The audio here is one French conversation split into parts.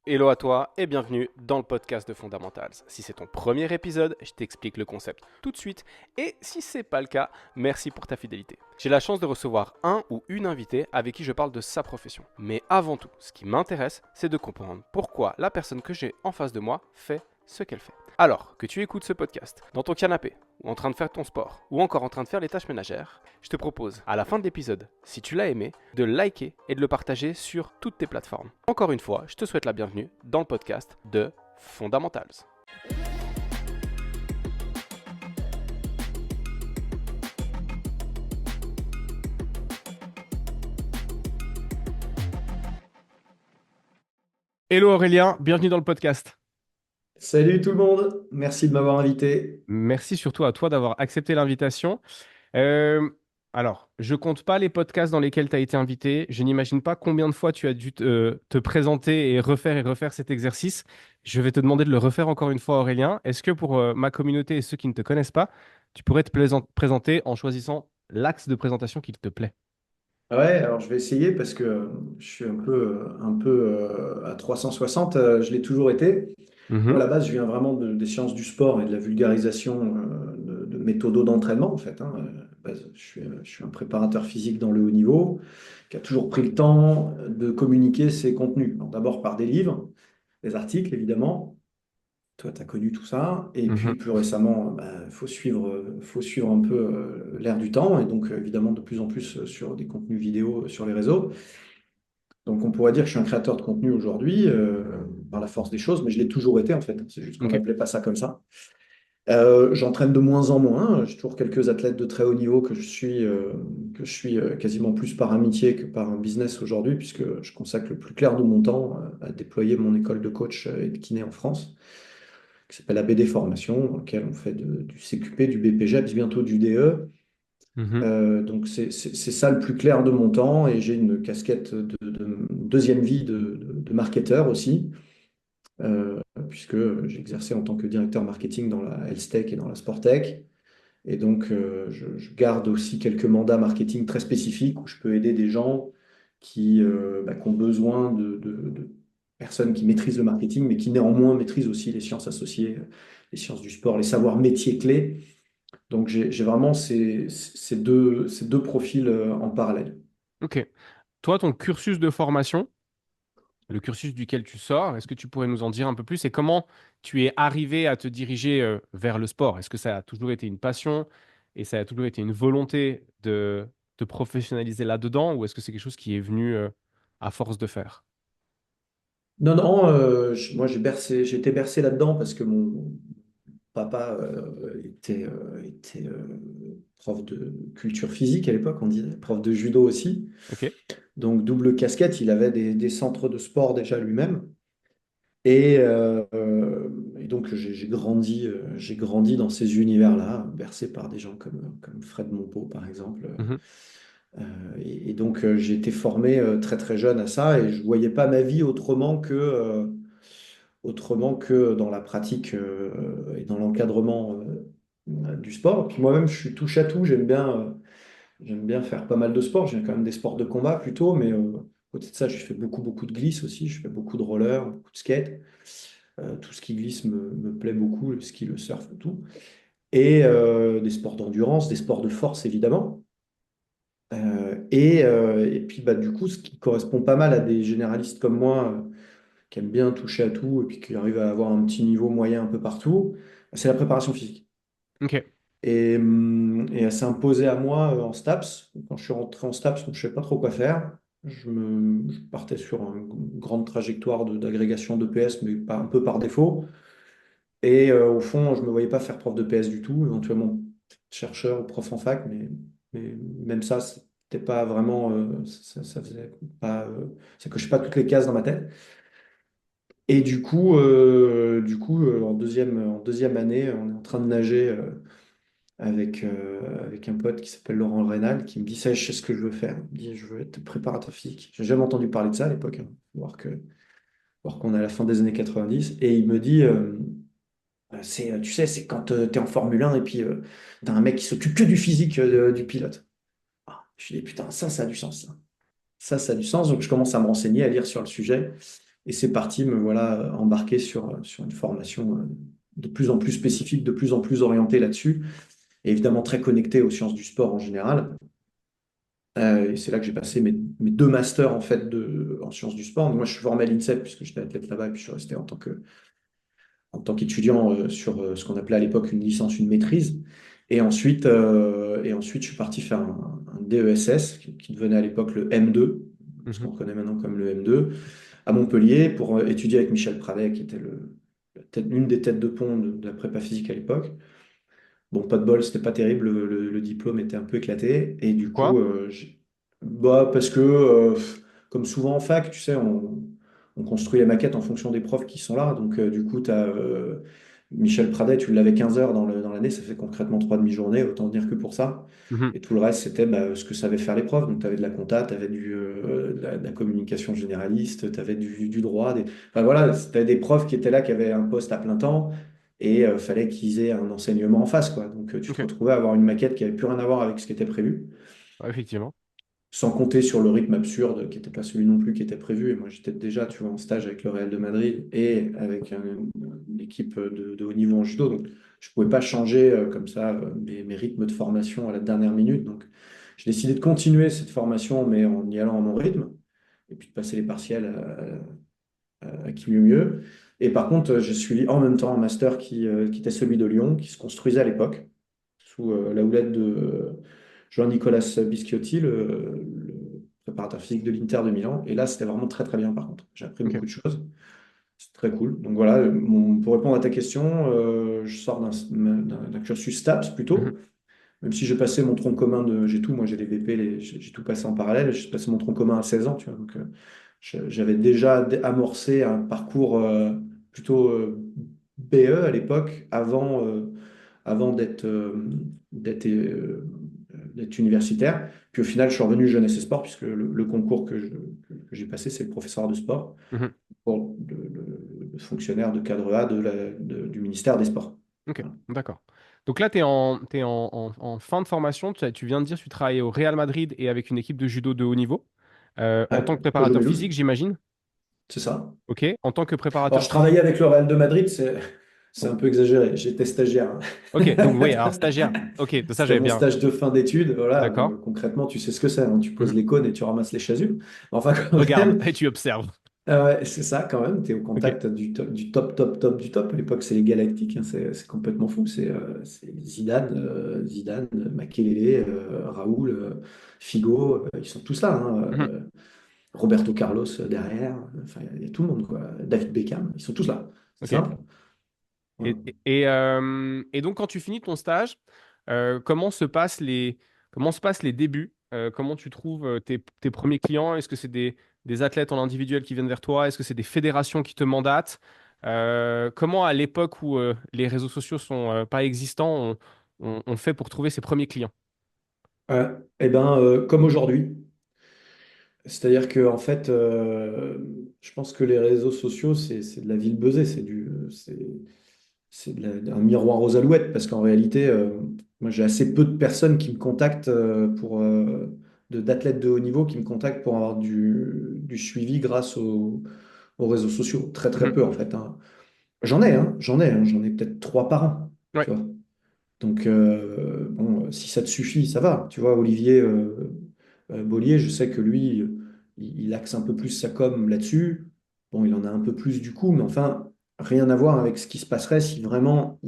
Hello à toi et bienvenue dans le podcast de Fundamentals. Si c'est ton premier épisode, je t'explique le concept tout de suite et si c'est pas le cas, merci pour ta fidélité. J'ai la chance de recevoir un ou une invitée avec qui je parle de sa profession. Mais avant tout, ce qui m'intéresse, c'est de comprendre pourquoi la personne que j'ai en face de moi fait ce qu'elle fait. Alors que tu écoutes ce podcast dans ton canapé, ou en train de faire ton sport, ou encore en train de faire les tâches ménagères, je te propose, à la fin de l'épisode, si tu l'as aimé, de le liker et de le partager sur toutes tes plateformes. Encore une fois, je te souhaite la bienvenue dans le podcast de Fundamentals. Hello Aurélien, bienvenue dans le podcast. Salut tout le monde, merci de m'avoir invité. Merci surtout à toi d'avoir accepté l'invitation. Euh, alors, je compte pas les podcasts dans lesquels tu as été invité. Je n'imagine pas combien de fois tu as dû te présenter et refaire cet exercice. Je vais te demander de le refaire encore une fois, Aurélien. Est-ce que pour ma communauté et ceux qui ne te connaissent pas, tu pourrais te présenter en choisissant l'axe de présentation qui te plaît? Ouais, alors je vais essayer parce que je suis un peu à 360, je l'ai toujours été. Moi, à Mhm, la base, je viens vraiment des sciences du sport et de la vulgarisation de méthodos d'entraînement, en fait, hein. À la base, je suis un préparateur physique dans le haut niveau qui a toujours pris le temps de communiquer ses contenus. Alors, d'abord par des livres, des articles, évidemment. Toi, tu as connu tout ça. Et puis, mhm. plus récemment, faut suivre un peu l'air du temps. Et donc, évidemment, de plus en plus sur des contenus vidéo sur les réseaux. Donc, on pourrait dire que je suis un créateur de contenu aujourd'hui, par la force des choses, mais je l'ai toujours été, en fait. C'est juste qu'on Ok. n'appelait pas ça comme ça. J'entraîne de moins en moins. J'ai toujours quelques athlètes de très haut niveau que je suis quasiment plus par amitié que par un business aujourd'hui, puisque je consacre le plus clair de mon temps à déployer mon école de coach et de kiné en France, qui s'appelle ABD Formation, dans lequel on fait du CQP, du BPJEPS, bientôt du DE. Mhm. Donc c'est ça le plus clair de mon temps et j'ai une casquette de deuxième vie de marketeur aussi, euh, puisque j'ai exercé en tant que directeur marketing dans la health tech et dans la sport tech. Et donc je garde aussi quelques mandats marketing très spécifiques où je peux aider des gens qui ont besoin de personnes qui maîtrisent le marketing, mais qui néanmoins maîtrisent aussi les sciences associées, les sciences du sport, les savoirs métiers clés. Donc j'ai vraiment ces deux profils en parallèle. Ok. Toi, ton cursus de formation, le cursus duquel tu sors, est-ce que tu pourrais nous en dire un peu plus et comment tu es arrivé à te diriger vers le sport? Est-ce que ça a toujours été une passion et ça a toujours été une volonté de te professionnaliser là-dedans ou est-ce que c'est quelque chose qui est venu à force de faire? Non, non, moi j'ai été bercé là-dedans parce que mon papa était prof de culture physique à l'époque, on disait, prof de judo aussi. Ok. Donc double casquette, il avait des centres de sport déjà lui-même. Et donc j'ai grandi dans ces univers-là, bercé par des gens comme Fred Monpeau par exemple. Mhm. Et donc j'ai été formé très très jeune à ça et je voyais pas ma vie autrement que dans la pratique et dans l'encadrement du sport. Puis moi-même, je suis touche à tout. J'aime bien faire pas mal de sports. J'ai quand même des sports de combat plutôt, mais à côté de ça, je fais beaucoup, beaucoup de glisse aussi. Je fais beaucoup de roller, beaucoup de skate. Tout ce qui glisse me plaît beaucoup, le ski, le surf, tout. Et des sports d'endurance, des sports de force, évidemment. Et puis, bah, du coup, ce qui correspond pas mal à des généralistes comme moi, qui aiment bien toucher à tout et puis qui arrivent à avoir un petit niveau moyen un peu partout, c'est la préparation physique. Ok. Et elle s'est imposée à moi en STAPS. Quand je suis rentré en STAPS, je ne savais pas trop quoi faire. Je partais sur une grande trajectoire d'agrégation de PS, mais un peu par défaut. Et au fond, je ne me voyais pas faire prof de PS du tout, éventuellement chercheur ou prof en fac, mais même ça, c'était pas vraiment, ça faisait pas, ça cochait pas toutes les cases dans ma tête. Et du coup, en deuxième année, on est en train de nager avec un pote qui s'appelle Laurent Reynal, qui me dit, ça, je sais ce que je veux faire. Il me dit, je veux être préparateur physique. J'ai jamais entendu parler de ça à l'époque, hein. Voir qu'on est à la fin des années 90. Et il me dit, tu sais, c'est quand tu es en Formule 1 et puis tu as un mec qui s'occupe que du physique du pilote. Ah, je dis, putain, ça a du sens, ça. Ça a du sens. Donc, je commence à me renseigner, à lire sur le sujet. Et c'est parti, me voilà embarqué sur une formation de plus en plus spécifique, de plus en plus orientée là-dessus, et évidemment très connectée aux sciences du sport en général. Et c'est là que j'ai passé mes deux masters en fait en sciences du sport. Moi, je suis formé à l'INSEP puisque j'étais athlète là-bas, et puis je suis resté en tant qu'étudiant sur ce qu'on appelait à l'époque une licence, une maîtrise. Et ensuite, je suis parti faire un DESS qui devenait à l'époque le M2, ce Mhm. qu'on connaît maintenant comme le M2, à Montpellier pour étudier avec Michel Pradet, qui était l'une des têtes de pont de la prépa physique à l'époque. Bon, pas de bol, c'était pas terrible, le diplôme était un peu éclaté. Et du Quoi? coup, bah, parce que, comme souvent en fac, tu sais, on construit la maquette en fonction des profs qui sont là. Donc, du coup, tu as Michel Pradet, tu l'avais 15 heures dans l'année, ça fait concrètement 3 demi-journées, autant dire que pour ça. Mhm. Et tout le reste, c'était bah, ce que savaient faire les profs. Donc, tu avais de la compta, tu avais de la communication généraliste, tu avais du droit. Enfin, voilà, tu avais des profs qui étaient là, qui avaient un poste à plein temps et fallait qu'ils aient un enseignement en face, quoi. Donc tu te Ok. retrouvais à avoir une maquette qui avait plus rien à voir avec ce qui était prévu, Ouais, effectivement. sans compter sur le rythme absurde qui n'était pas celui non plus qui était prévu. Et moi j'étais déjà, tu vois, en stage avec le Real de Madrid et avec une équipe de haut niveau en judo, donc je pouvais pas changer comme ça mes rythmes de formation à la dernière minute. Donc j'ai décidé de continuer cette formation, mais en y allant à mon rythme, et puis de passer les partiels à qui mieux mieux. Et par contre, j'ai suivi en même temps un master qui était celui de Lyon, qui se construisait à l'époque, sous la houlette de Jean-Nicolas Bisciotti, le préparateur physique de l'Inter de Milan. Et là, c'était vraiment très très bien par contre. J'ai appris Ok. beaucoup de choses. C'est très cool. Donc voilà, pour répondre à ta question, je sors d'un cursus STAPS Mhm. plutôt, même si j'ai passé mon tronc commun j'ai tout, moi j'ai les BP, j'ai tout passé en parallèle, j'ai passé mon tronc commun à 16 ans, tu vois, donc j'avais déjà amorcé un parcours plutôt BE à l'époque, avant d'être universitaire. Puis au final, je suis revenu jeunesse et sport, puisque le concours que j'ai passé, c'est le professeur de sport, Mhm. pour le fonctionnaire de cadre A du ministère des Sports. Ok, Voilà. d'accord. Donc là, tu es en fin de formation. Tu viens de dire que tu travaillais au Real Madrid et avec une équipe de judo de haut niveau. En Ouais, tant que Cojo préparateur Melouz, physique, j'imagine. c'est ça. Ok. En tant que Alors, préparateur je travaillais physique. avec le Real de Madrid, c'est Oh, un peu exagéré. J'étais stagiaire, ok, donc oui, hein. alors stagiaire. Ok, de ça C'était j'avais mon bien. stage de fin d'études. Voilà, D'accord. concrètement, tu sais ce que c'est, hein. Tu poses Mhm. les cônes et tu ramasses les chasubles. Enfin, Tu quand regardes même, et tu observes. ouais, c'est ça quand même. Tu es au Ok. contact du top, top, top du top. À l'époque, c'est les Galactiques, hein. C'est complètement fou. C'est Zidane, Makelele, Raoul, Figo. Ils sont tous là, hein. Mhm. Roberto Carlos derrière. Enfin, il y a tout le monde, quoi. David Beckham. Ils sont tous là. C'est Ok. simple. Voilà. Et donc, quand tu finis ton stage, comment se passent les débuts? Comment tu trouves tes premiers clients? Est-ce que c'est des athlètes en individuel qui viennent vers toi? Est-ce que c'est des fédérations qui te mandatent? Comment, à l'époque où les réseaux sociaux sont pas existants, on fait pour trouver ses premiers clients? Eh ben, comme aujourd'hui. C'est-à-dire que en fait, je pense que les réseaux sociaux, c'est de la ville buzzée, un miroir aux alouettes, parce qu'en réalité, moi j'ai assez peu de personnes qui me contactent d'athlètes de haut niveau qui me contactent pour avoir du suivi grâce aux réseaux sociaux. Très très Mhm. peu en fait, hein. J'en ai peut-être 3 par an, Ouais. tu vois. Donc, bon, si ça te suffit, ça va. Tu vois, Olivier Bollier, je sais que lui, il axe un peu plus sa com là-dessus. Bon, il en a un peu plus du coup, mais enfin, rien à voir avec ce qui se passerait si vraiment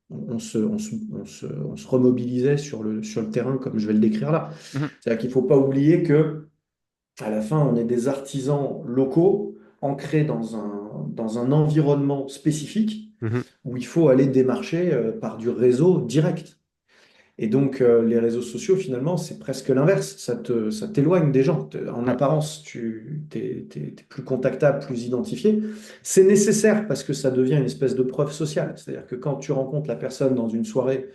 on se remobilisait sur le terrain comme je vais le décrire là. Mhm. C'est-à-dire qu'il ne faut pas oublier que à la fin, on est des artisans locaux ancrés dans un environnement spécifique Mhm. où il faut aller démarcher par du réseau direct. Et donc, les réseaux sociaux, finalement, c'est presque l'inverse. Ça t'éloigne des gens. En Ouais. apparence, tu t'es plus contactable, plus identifié. C'est nécessaire parce que ça devient une espèce de preuve sociale. C'est-à-dire que quand tu rencontres la personne dans une soirée,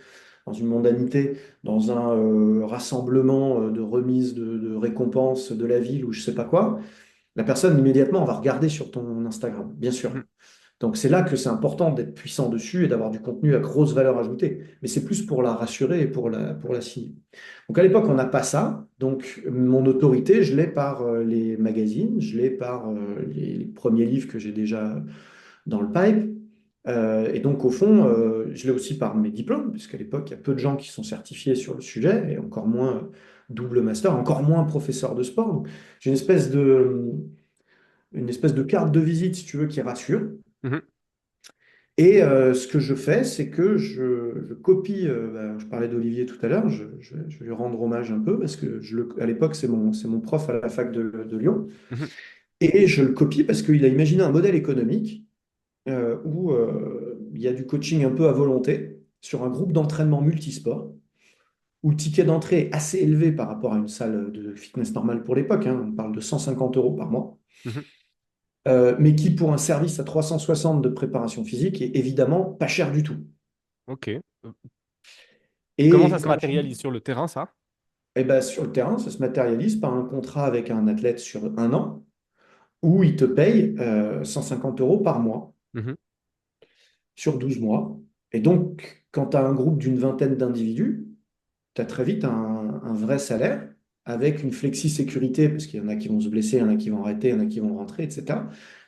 dans une mondanité, dans un rassemblement de remise de récompenses de la ville ou je sais pas quoi, la personne immédiatement va regarder sur ton Instagram, bien sûr. Mhm. Donc c'est là que c'est important d'être puissant dessus et d'avoir du contenu à grosse valeur ajoutée. Mais c'est plus pour la rassurer et pour la signer. Donc à l'époque, on n'a pas ça. Donc mon autorité, je l'ai par les magazines, je l'ai par les premiers livres que j'ai déjà dans le pipe. Et donc au fond, je l'ai aussi par mes diplômes, puisqu'à l'époque, il y a peu de gens qui sont certifiés sur le sujet, et encore moins double master, encore moins professeur de sport. Donc, j'ai une espèce de carte de visite, si tu veux, qui rassure. Mhm. Et ce que je fais, c'est que je copie, je parlais d'Olivier tout à l'heure, je vais lui rendre hommage un peu, parce que à l'époque, c'est mon prof à la fac de Lyon, Mhm. et je le copie parce qu'il a imaginé un modèle économique où il y a du coaching un peu à volonté sur un groupe d'entraînement multisport, où le ticket d'entrée est assez élevé par rapport à une salle de fitness normale pour l'époque, hein, on parle de 150 euros par mois, Mhm. mais qui pour un service à 360 de préparation physique est évidemment pas cher du tout. Ok. Comment ça Et se quand matérialise sur le terrain, ça? eh ben, sur le terrain, ça se matérialise par un contrat avec un athlète sur un an, où il te paye 150 euros par mois Mhm. sur 12 mois. Et donc, quand tu as un groupe d'une vingtaine d'individus, tu as très vite un vrai salaire avec une flexi-sécurité, parce qu'il y en a qui vont se blesser, il y en a qui vont arrêter, il y en a qui vont rentrer, etc.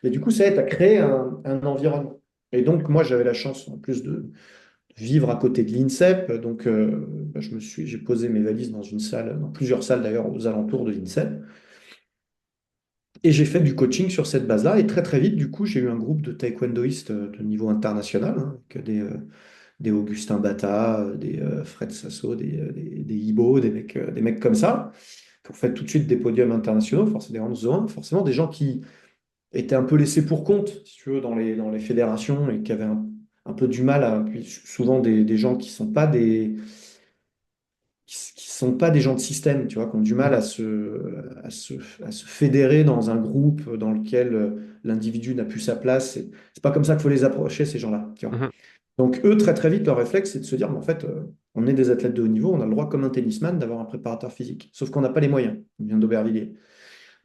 Mais du coup, ça aide à créer un environnement. Et donc, moi, j'avais la chance, en plus de vivre à côté de l'INSEP. Donc, j'ai posé mes valises dans une salle, dans plusieurs salles d'ailleurs, aux alentours de l'INSEP. Et j'ai fait du coaching sur cette base-là. Et très, très vite, du coup, j'ai eu un groupe de taekwondoïstes de niveau international, hein, avec des Augustin Bata, des Fred Sasso, des Ibo, des mecs comme ça, qui ont fait tout de suite des podiums internationaux, forcément des gens qui étaient un peu laissés pour compte, si tu veux, dans les fédérations et qui avaient un peu du mal à. Puis souvent des gens qui sont pas des gens de système, tu vois, qui ont du mal Mhm. à se fédérer dans un groupe dans lequel l'individu n'a plus sa place. C'est pas comme ça qu'il faut les approcher, ces gens-là, tu vois. Mhm. Donc, eux, très très vite, leur réflexe, c'est de se dire, mais en fait, on est des athlètes de haut niveau, on a le droit, comme un tennisman, d'avoir un préparateur physique. Sauf qu'on n'a pas les moyens. On vient d'Aubervilliers.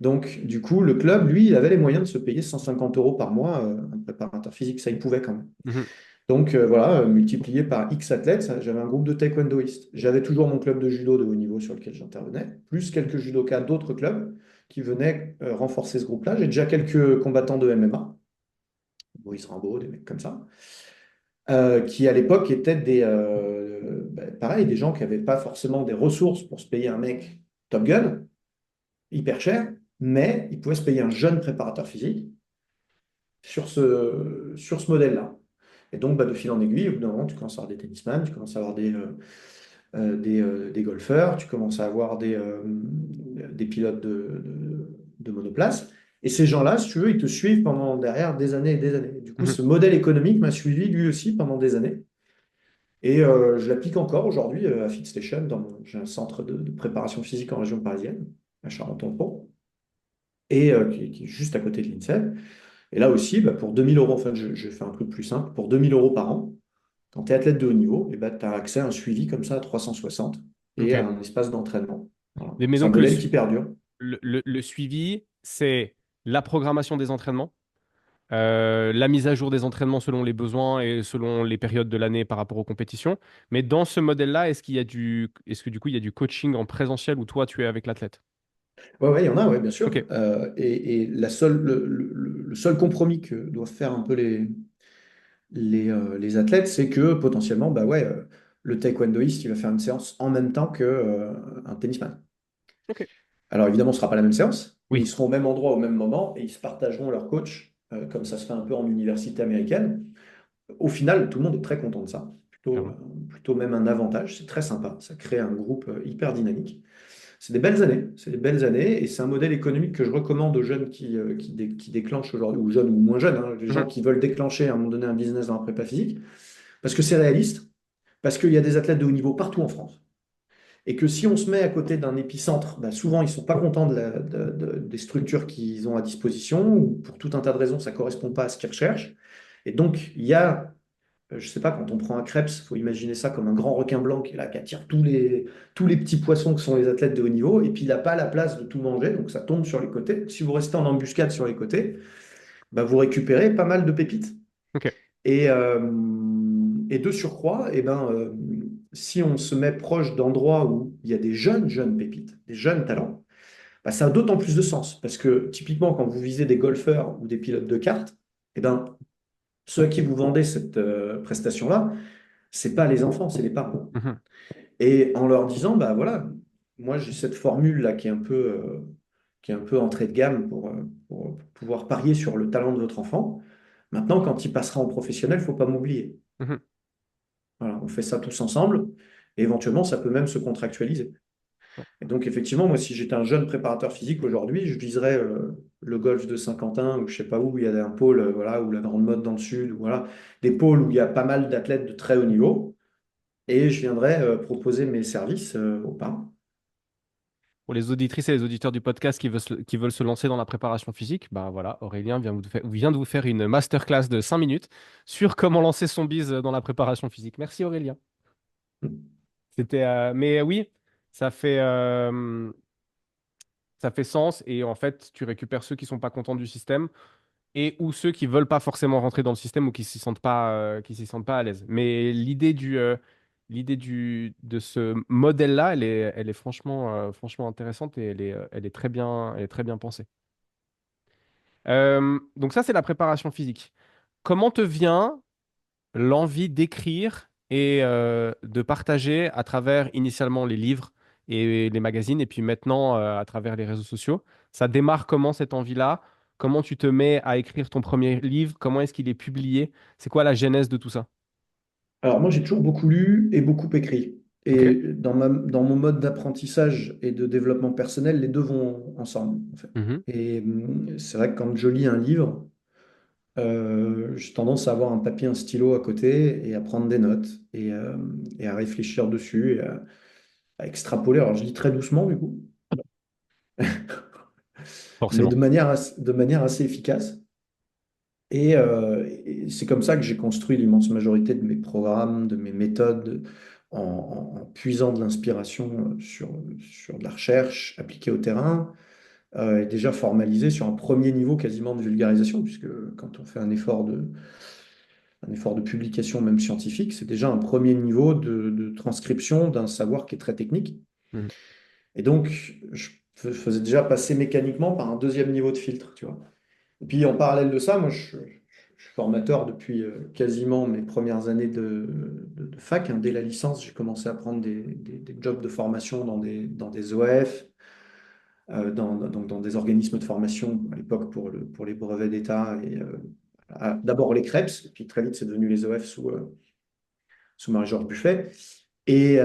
Donc, du coup, le club, lui, il avait les moyens de se payer 150 euros par mois un préparateur physique. Ça, il pouvait quand même. Mhm. Donc, voilà, multiplié par X athlètes, j'avais un groupe de taekwondoïstes. J'avais toujours mon club de judo de haut niveau sur lequel j'intervenais, plus quelques judokas d'autres clubs qui venaient renforcer ce groupe-là. J'ai déjà quelques combattants de MMA, Boris Rimbaud, des mecs comme ça, qui à l'époque étaient pareil, des gens qui n'avaient pas forcément des ressources pour se payer un mec Top Gun, hyper cher, mais ils pouvaient se payer un jeune préparateur physique sur ce modèle-là. Et donc, de fil en aiguille, au bout d'un moment, tu commences à avoir des tennisman, tu commences à avoir des golfeurs, tu commences à avoir des pilotes de monoplace. Et ces gens-là, si tu veux, ils te suivent pendant derrière des années et des années. Du coup, Mhm. ce modèle économique m'a suivi lui aussi pendant des années. Et je l'applique encore aujourd'hui à FitStation. J'ai un centre de préparation physique en région parisienne, à Charenton-Pont, et qui est juste à côté de l'INSEP. Et là aussi, pour 2000 euros, enfin, je fais un truc plus simple, pour 2000 euros par an, quand tu es athlète de haut niveau, tu as accès à un suivi comme ça à 360 et Ok. à un espace d'entraînement. Voilà. Mais C'est un donc, modèle qui perdure. le suivi, c'est la programmation des entraînements, la mise à jour des entraînements selon les besoins et selon les périodes de l'année par rapport aux compétitions. Mais dans ce modèle-là, est-ce que du coup, il y a du coaching en présentiel où toi, tu es avec l'athlète? Ouais, ouais, il y en a, ouais, bien sûr. Ok. Et le seul compromis que doivent faire un peu les athlètes, c'est que potentiellement, ouais, le taekwondoïste, il va faire une séance en même temps qu'un tennisman. Ok. Alors évidemment, ce ne sera pas la même séance, mais ils Oui, seront au même endroit au même moment et ils se partageront leur coach, comme ça se fait un peu en université américaine. Au final, tout le monde est très content de ça. Plutôt, clairement. plutôt même un avantage. C'est très sympa. Ça crée un groupe hyper dynamique. C'est des belles années. C'est des belles années et c'est un modèle économique que je recommande aux jeunes qui déclenchent aujourd'hui, ou jeunes ou moins jeunes, hein, les gens Mhm. qui veulent déclencher à un moment donné un business dans la prépa physique, parce que c'est réaliste, parce qu'il y a des athlètes de haut niveau partout en France. Et que si on se met à côté d'un épicentre, souvent ils ne sont pas contents des structures qu'ils ont à disposition, ou pour tout un tas de raisons, ça ne correspond pas à ce qu'ils recherchent. Et donc, il y a je sais pas, quand on prend un Krebs, il faut imaginer ça comme un grand requin blanc qui est là, qui attire tous les petits poissons que sont les athlètes de haut niveau, et puis il n'a pas la place de tout manger, donc ça tombe sur les côtés. Si vous restez en embuscade sur les côtés, vous récupérez pas mal de pépites. Ok. Et de surcroît, si on se met proche d'endroits où il y a des jeunes pépites, des jeunes talents, bah, ça a d'autant plus de sens. Parce que typiquement, quand vous visez des golfeurs ou des pilotes de kart, eh ben, ceux à qui vous vendez cette prestation-là, c'est pas les enfants, c'est les parents. Mhm. Et en leur disant, bah voilà, moi j'ai cette formule-là qui est un peu entrée de gamme pour pouvoir parier sur le talent de votre enfant. Maintenant, quand il passera en professionnel, il ne faut pas m'oublier. Mhm. Voilà, on fait ça tous ensemble et éventuellement, ça peut même se contractualiser. Ouais. Et donc, effectivement, moi, si j'étais un jeune préparateur physique aujourd'hui, je viserais le golfe de Saint-Quentin ou je sais pas où, il y a un pôle, voilà, ou la Grande Motte dans le sud, ou voilà, des pôles où il y a pas mal d'athlètes de très haut niveau et je viendrais proposer mes services aux parents. Pour les auditrices et les auditeurs du podcast qui veulent se lancer dans la préparation physique, bah voilà, Aurélien vient de vous faire une masterclass de 5 minutes sur comment lancer son bise dans la préparation physique. Merci Aurélien. Mais oui, ça fait, euh, ça fait sens et en fait, tu récupères ceux qui sont pas contents du système et ou ceux qui veulent pas forcément rentrer dans le système ou qui s'y sentent pas à l'aise. Mais de ce modèle-là, elle est franchement intéressante et elle est très bien pensée. Donc ça, c'est la préparation physique. Comment te vient l'envie d'écrire et de partager à travers initialement les livres et les magazines, et puis maintenant à travers les réseaux sociaux? Ça démarre comment cette envie-là? Comment tu te mets à écrire ton premier livre? Comment est-ce qu'il est publié? C'est quoi la genèse de tout ça? Alors, moi, j'ai toujours beaucoup lu et beaucoup écrit. Ok. Et dans mon mode d'apprentissage et de développement personnel, les deux vont ensemble, en fait. Mhm. Et c'est vrai que quand je lis un livre, j'ai tendance à avoir un papier, un stylo à côté et à prendre des notes et à réfléchir dessus et à extrapoler. Alors, je lis très doucement, du coup, mais Forcément. de manière assez efficace. Et c'est comme ça que j'ai construit l'immense majorité de mes programmes, de mes méthodes, en puisant de l'inspiration sur de la recherche appliquée au terrain, et déjà formalisée sur un premier niveau quasiment de vulgarisation, puisque quand on fait un effort de publication, même scientifique, c'est déjà un premier niveau de transcription d'un savoir qui est très technique. Mhm. Et donc, je faisais déjà passer mécaniquement par un deuxième niveau de filtre, tu vois. Et puis en parallèle de ça, je suis formateur depuis quasiment mes premières années de fac, hein. Dès la licence, j'ai commencé à prendre des jobs de formation dans des OF, donc dans des organismes de formation à l'époque pour les brevets d'État d'abord les CREPS, et puis très vite c'est devenu les OF sous Marie-Georges Buffet. Et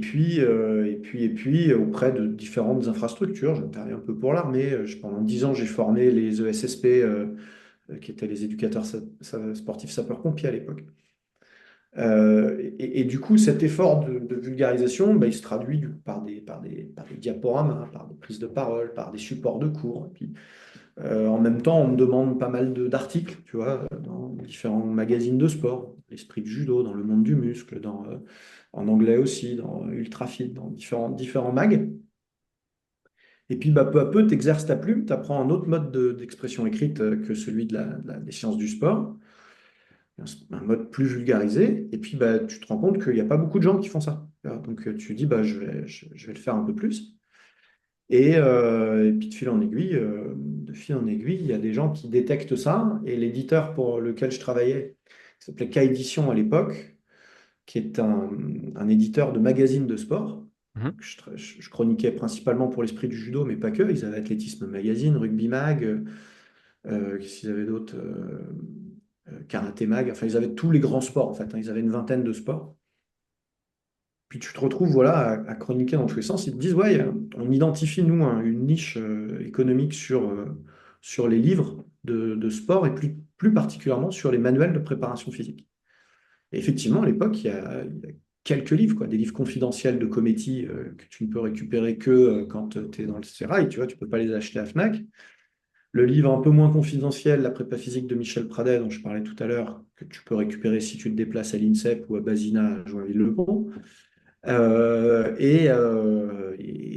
puis, auprès de différentes infrastructures, j'interviens un peu pour l'armée. Pendant 10 ans, j'ai formé les ESSP, qui étaient les éducateurs sportifs sapeurs-pompiers à l'époque. Et du coup, cet effort de vulgarisation, bah, il se traduit par des diaporamas, hein, par des prises de parole, par des supports de cours. Et puis, en même temps, on me demande pas mal d'articles, tu vois, dans différents magazines de sport, l'Esprit du judo, dans Le Monde du muscle, en anglais aussi, dans Ultrafit, dans différents mags. Et puis, bah, peu à peu, tu exerces ta plume, tu apprends un autre mode d'expression écrite que celui des sciences du sport, un mode plus vulgarisé. Et puis, bah, tu te rends compte qu'il n'y a pas beaucoup de gens qui font ça. Donc, tu dis, bah, je vais le faire un peu plus. Et puis de fil en aiguille, il y a des gens qui détectent ça. Et l'éditeur pour lequel je travaillais, qui s'appelait K-Édition à l'époque, qui est un éditeur de magazines de sport. Mhm. Je chroniquais principalement pour l'Esprit du judo, mais pas que. Ils avaient Athlétisme Magazine, Rugby Mag, qu'est-ce qu'ils avaient d'autre, Karaté Mag. Enfin, ils avaient tous les grands sports, en fait, hein. Ils avaient une vingtaine de sports. Puis tu te retrouves voilà, à chroniquer dans tous les sens. Ils te disent, ouais, on identifie, nous, une niche économique sur les livres de sport et plus particulièrement sur les manuels de préparation physique. Et effectivement, à l'époque, il y a quelques livres, quoi, des livres confidentiels de Cometti que tu ne peux récupérer que quand tu es dans le sérail, tu vois, tu ne peux pas les acheter à Fnac. Le livre un peu moins confidentiel, La prépa physique de Michel Pradet, dont je parlais tout à l'heure, que tu peux récupérer si tu te déplaces à l'INSEP ou à Basina, à Joinville-le-Pont. Et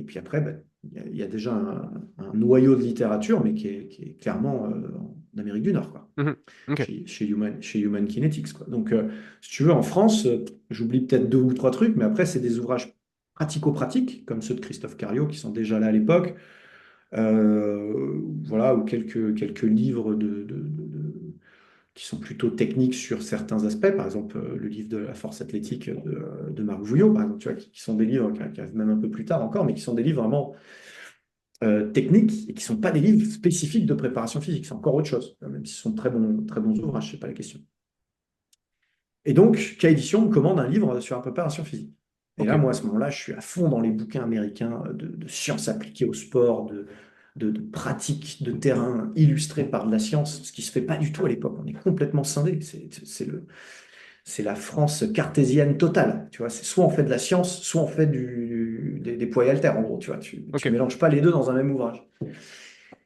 puis après, bah, il y a déjà un noyau de littérature, mais qui est clairement d'Amérique du Nord, quoi, Mhm. Ok. chez Human Kinetics, quoi. Donc, si tu veux, en France, j'oublie peut-être deux ou trois trucs, mais après, c'est des ouvrages pratico-pratiques, comme ceux de Christophe Cario, qui sont déjà là à l'époque, voilà, ou quelques livres qui sont plutôt techniques sur certains aspects, par exemple le livre de la force athlétique de Marc Vouillot, par exemple, tu vois, qui sont des livres qui arrivent même un peu plus tard encore, mais qui sont des livres vraiment techniques et qui ne sont pas des livres spécifiques de préparation physique. C'est encore autre chose, même si ce sont très bons ouvrages, ce n'est pas la question. Et donc, K-Édition me commande un livre sur la préparation physique. Et Ok. là, moi, à ce moment-là, je suis à fond dans les bouquins américains de sciences appliquées au sport, de pratiques de terrain illustrées par de la science, ce qui ne se fait pas du tout à l'époque. On est complètement scindé. C'est la France cartésienne totale. Tu vois, c'est soit on fait de la science, soit on fait des poids et haltères, en gros. Tu vois, tu Ok. mélanges pas les deux dans un même ouvrage.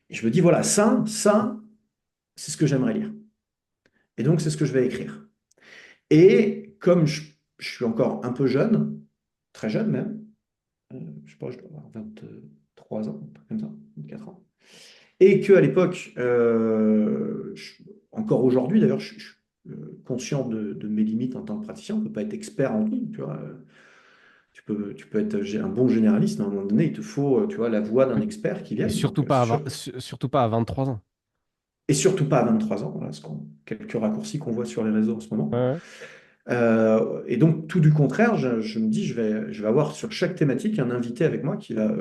Et je me dis, voilà, ça, c'est ce que j'aimerais lire. Et donc, c'est ce que je vais écrire. Et comme je suis encore un peu jeune, très jeune même, je sais pas, je dois avoir 23 ans, un truc comme ça, 24 ans, et qu'à l'époque, encore aujourd'hui d'ailleurs, je suis conscient de mes limites en tant que praticien, on ne peut pas être expert en tout, tu vois. Tu peux être un bon généraliste, mais à un moment donné, il te faut, tu vois, la voix d'un expert qui Et vienne. surtout Donc, pas à 20 surtout pas à 23 ans. et surtout pas à 23 ans, voilà, quelques raccourcis qu'on voit sur les réseaux en ce moment. Ouais, ouais. Et donc, tout du contraire, je me dis, je vais avoir sur chaque thématique un invité avec moi qui va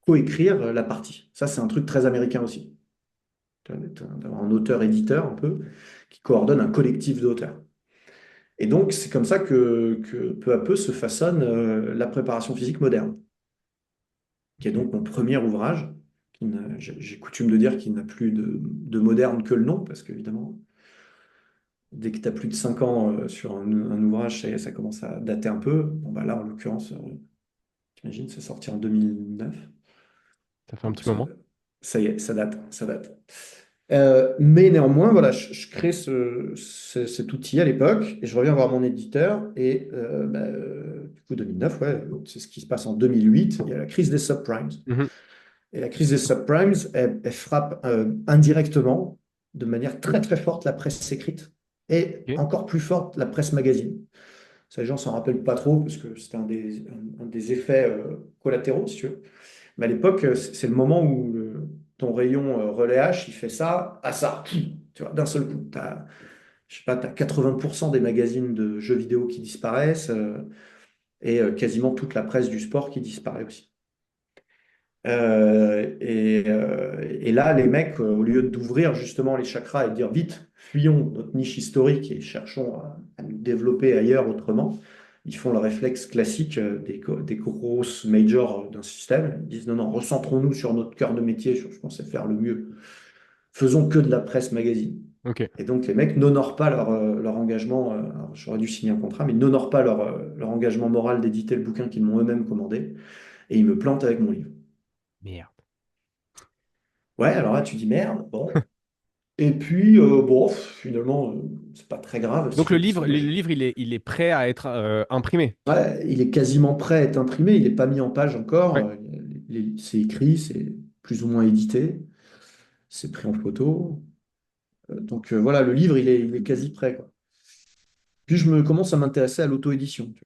coécrire la partie. Ça, c'est un truc très américain aussi. D'avoir un auteur-éditeur un peu qui coordonne un collectif d'auteurs. Et donc, c'est comme ça que peu à peu se façonne la préparation physique moderne, qui est Ok. donc mon premier ouvrage. J'ai coutume de dire qu'il n'a plus de moderne que le nom, parce qu'évidemment, dès que tu as plus de 5 ans sur un ouvrage, ça commence à dater un peu. Bon, bah là, en l'occurrence, t'imagines, c'est sorti en 2009. Ça fait un Donc, petit moment. ça y est, ça date. Mais néanmoins, voilà, je crée cet outil à l'époque et je reviens voir mon éditeur. Et du coup, 2009, ouais, c'est ce qui se passe en 2008. Il y a la crise des subprimes. Mhm. Et la crise des subprimes, elle frappe indirectement, de manière très très forte, la presse écrite et Ok. encore plus forte la presse magazine. Ça, les gens s'en rappellent pas trop parce que c'était un des effets collatéraux, si tu veux. Mais à l'époque, c'est le moment où ton rayon relais H, il fait ça à ça. Tu vois, d'un seul coup. Je sais pas, tu as 80% des magazines de jeux vidéo qui disparaissent et quasiment toute la presse du sport qui disparaît aussi. Et là, les mecs, au lieu d'ouvrir justement les chakras et de dire vite, fuyons notre niche historique et cherchons à nous développer ailleurs autrement, ils font le réflexe classique des grosses majors d'un système. Ils disent non, non, recentrons-nous sur notre cœur de métier, sur ce qu'on sait faire le mieux. Faisons que de la presse magazine. Ok. Et donc, les mecs n'honorent pas leur engagement. Alors, j'aurais dû signer un contrat, mais ils n'honorent pas leur engagement moral d'éditer le bouquin qu'ils m'ont eux-mêmes commandé. Et ils me plantent avec mon livre. Merde. Ouais, alors là, tu dis merde, bon. Et puis, bon, finalement, c'est pas très grave. Donc le livre, il est prêt à être imprimé. Ouais, il est quasiment prêt à être imprimé, il n'est pas mis en page encore. Ouais. C'est écrit, c'est plus ou moins édité, c'est pris en photo. Donc voilà, le livre, il est quasi prêt, quoi. Puis je me commence à m'intéresser à l'auto-édition, tu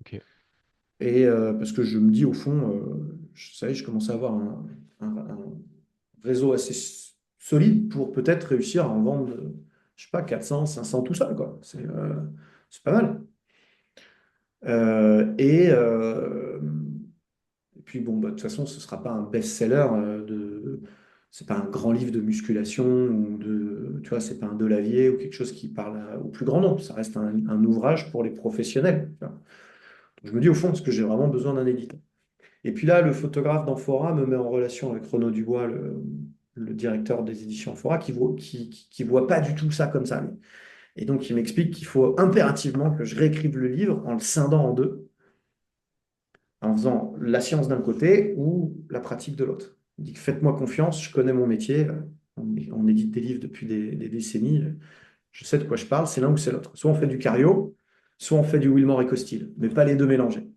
Ok. vois. Et parce que je me dis, au fond, je commence à avoir un réseau assez solide pour peut-être réussir à en vendre, je sais pas, 400, 500 tout seul, quoi. C'est pas mal. Euh, et, euh, et puis, bon, bah, de toute façon, ce ne sera pas un best-seller c'est pas un grand livre de musculation ou tu vois, c'est pas un Delavier ou quelque chose qui parle au plus grand nombre. Ça reste un ouvrage pour les professionnels. Tu vois. Donc, je me dis, au fond, est-ce que j'ai vraiment besoin d'un éditeur? Et puis là, le photographe d'Amphora me met en relation avec Renaud Dubois, le directeur des éditions Amphora, qui voit pas du tout ça comme ça, lui. Et donc, il m'explique qu'il faut impérativement que je réécrive le livre en le scindant en deux, en faisant la science d'un côté ou la pratique de l'autre. Il dit que faites-moi confiance, je connais mon métier, on édite des livres depuis des décennies, je sais de quoi je parle, c'est l'un ou c'est l'autre. Soit on fait du Cario, soit on fait du Wilmore et Costil, mais pas les deux mélangés.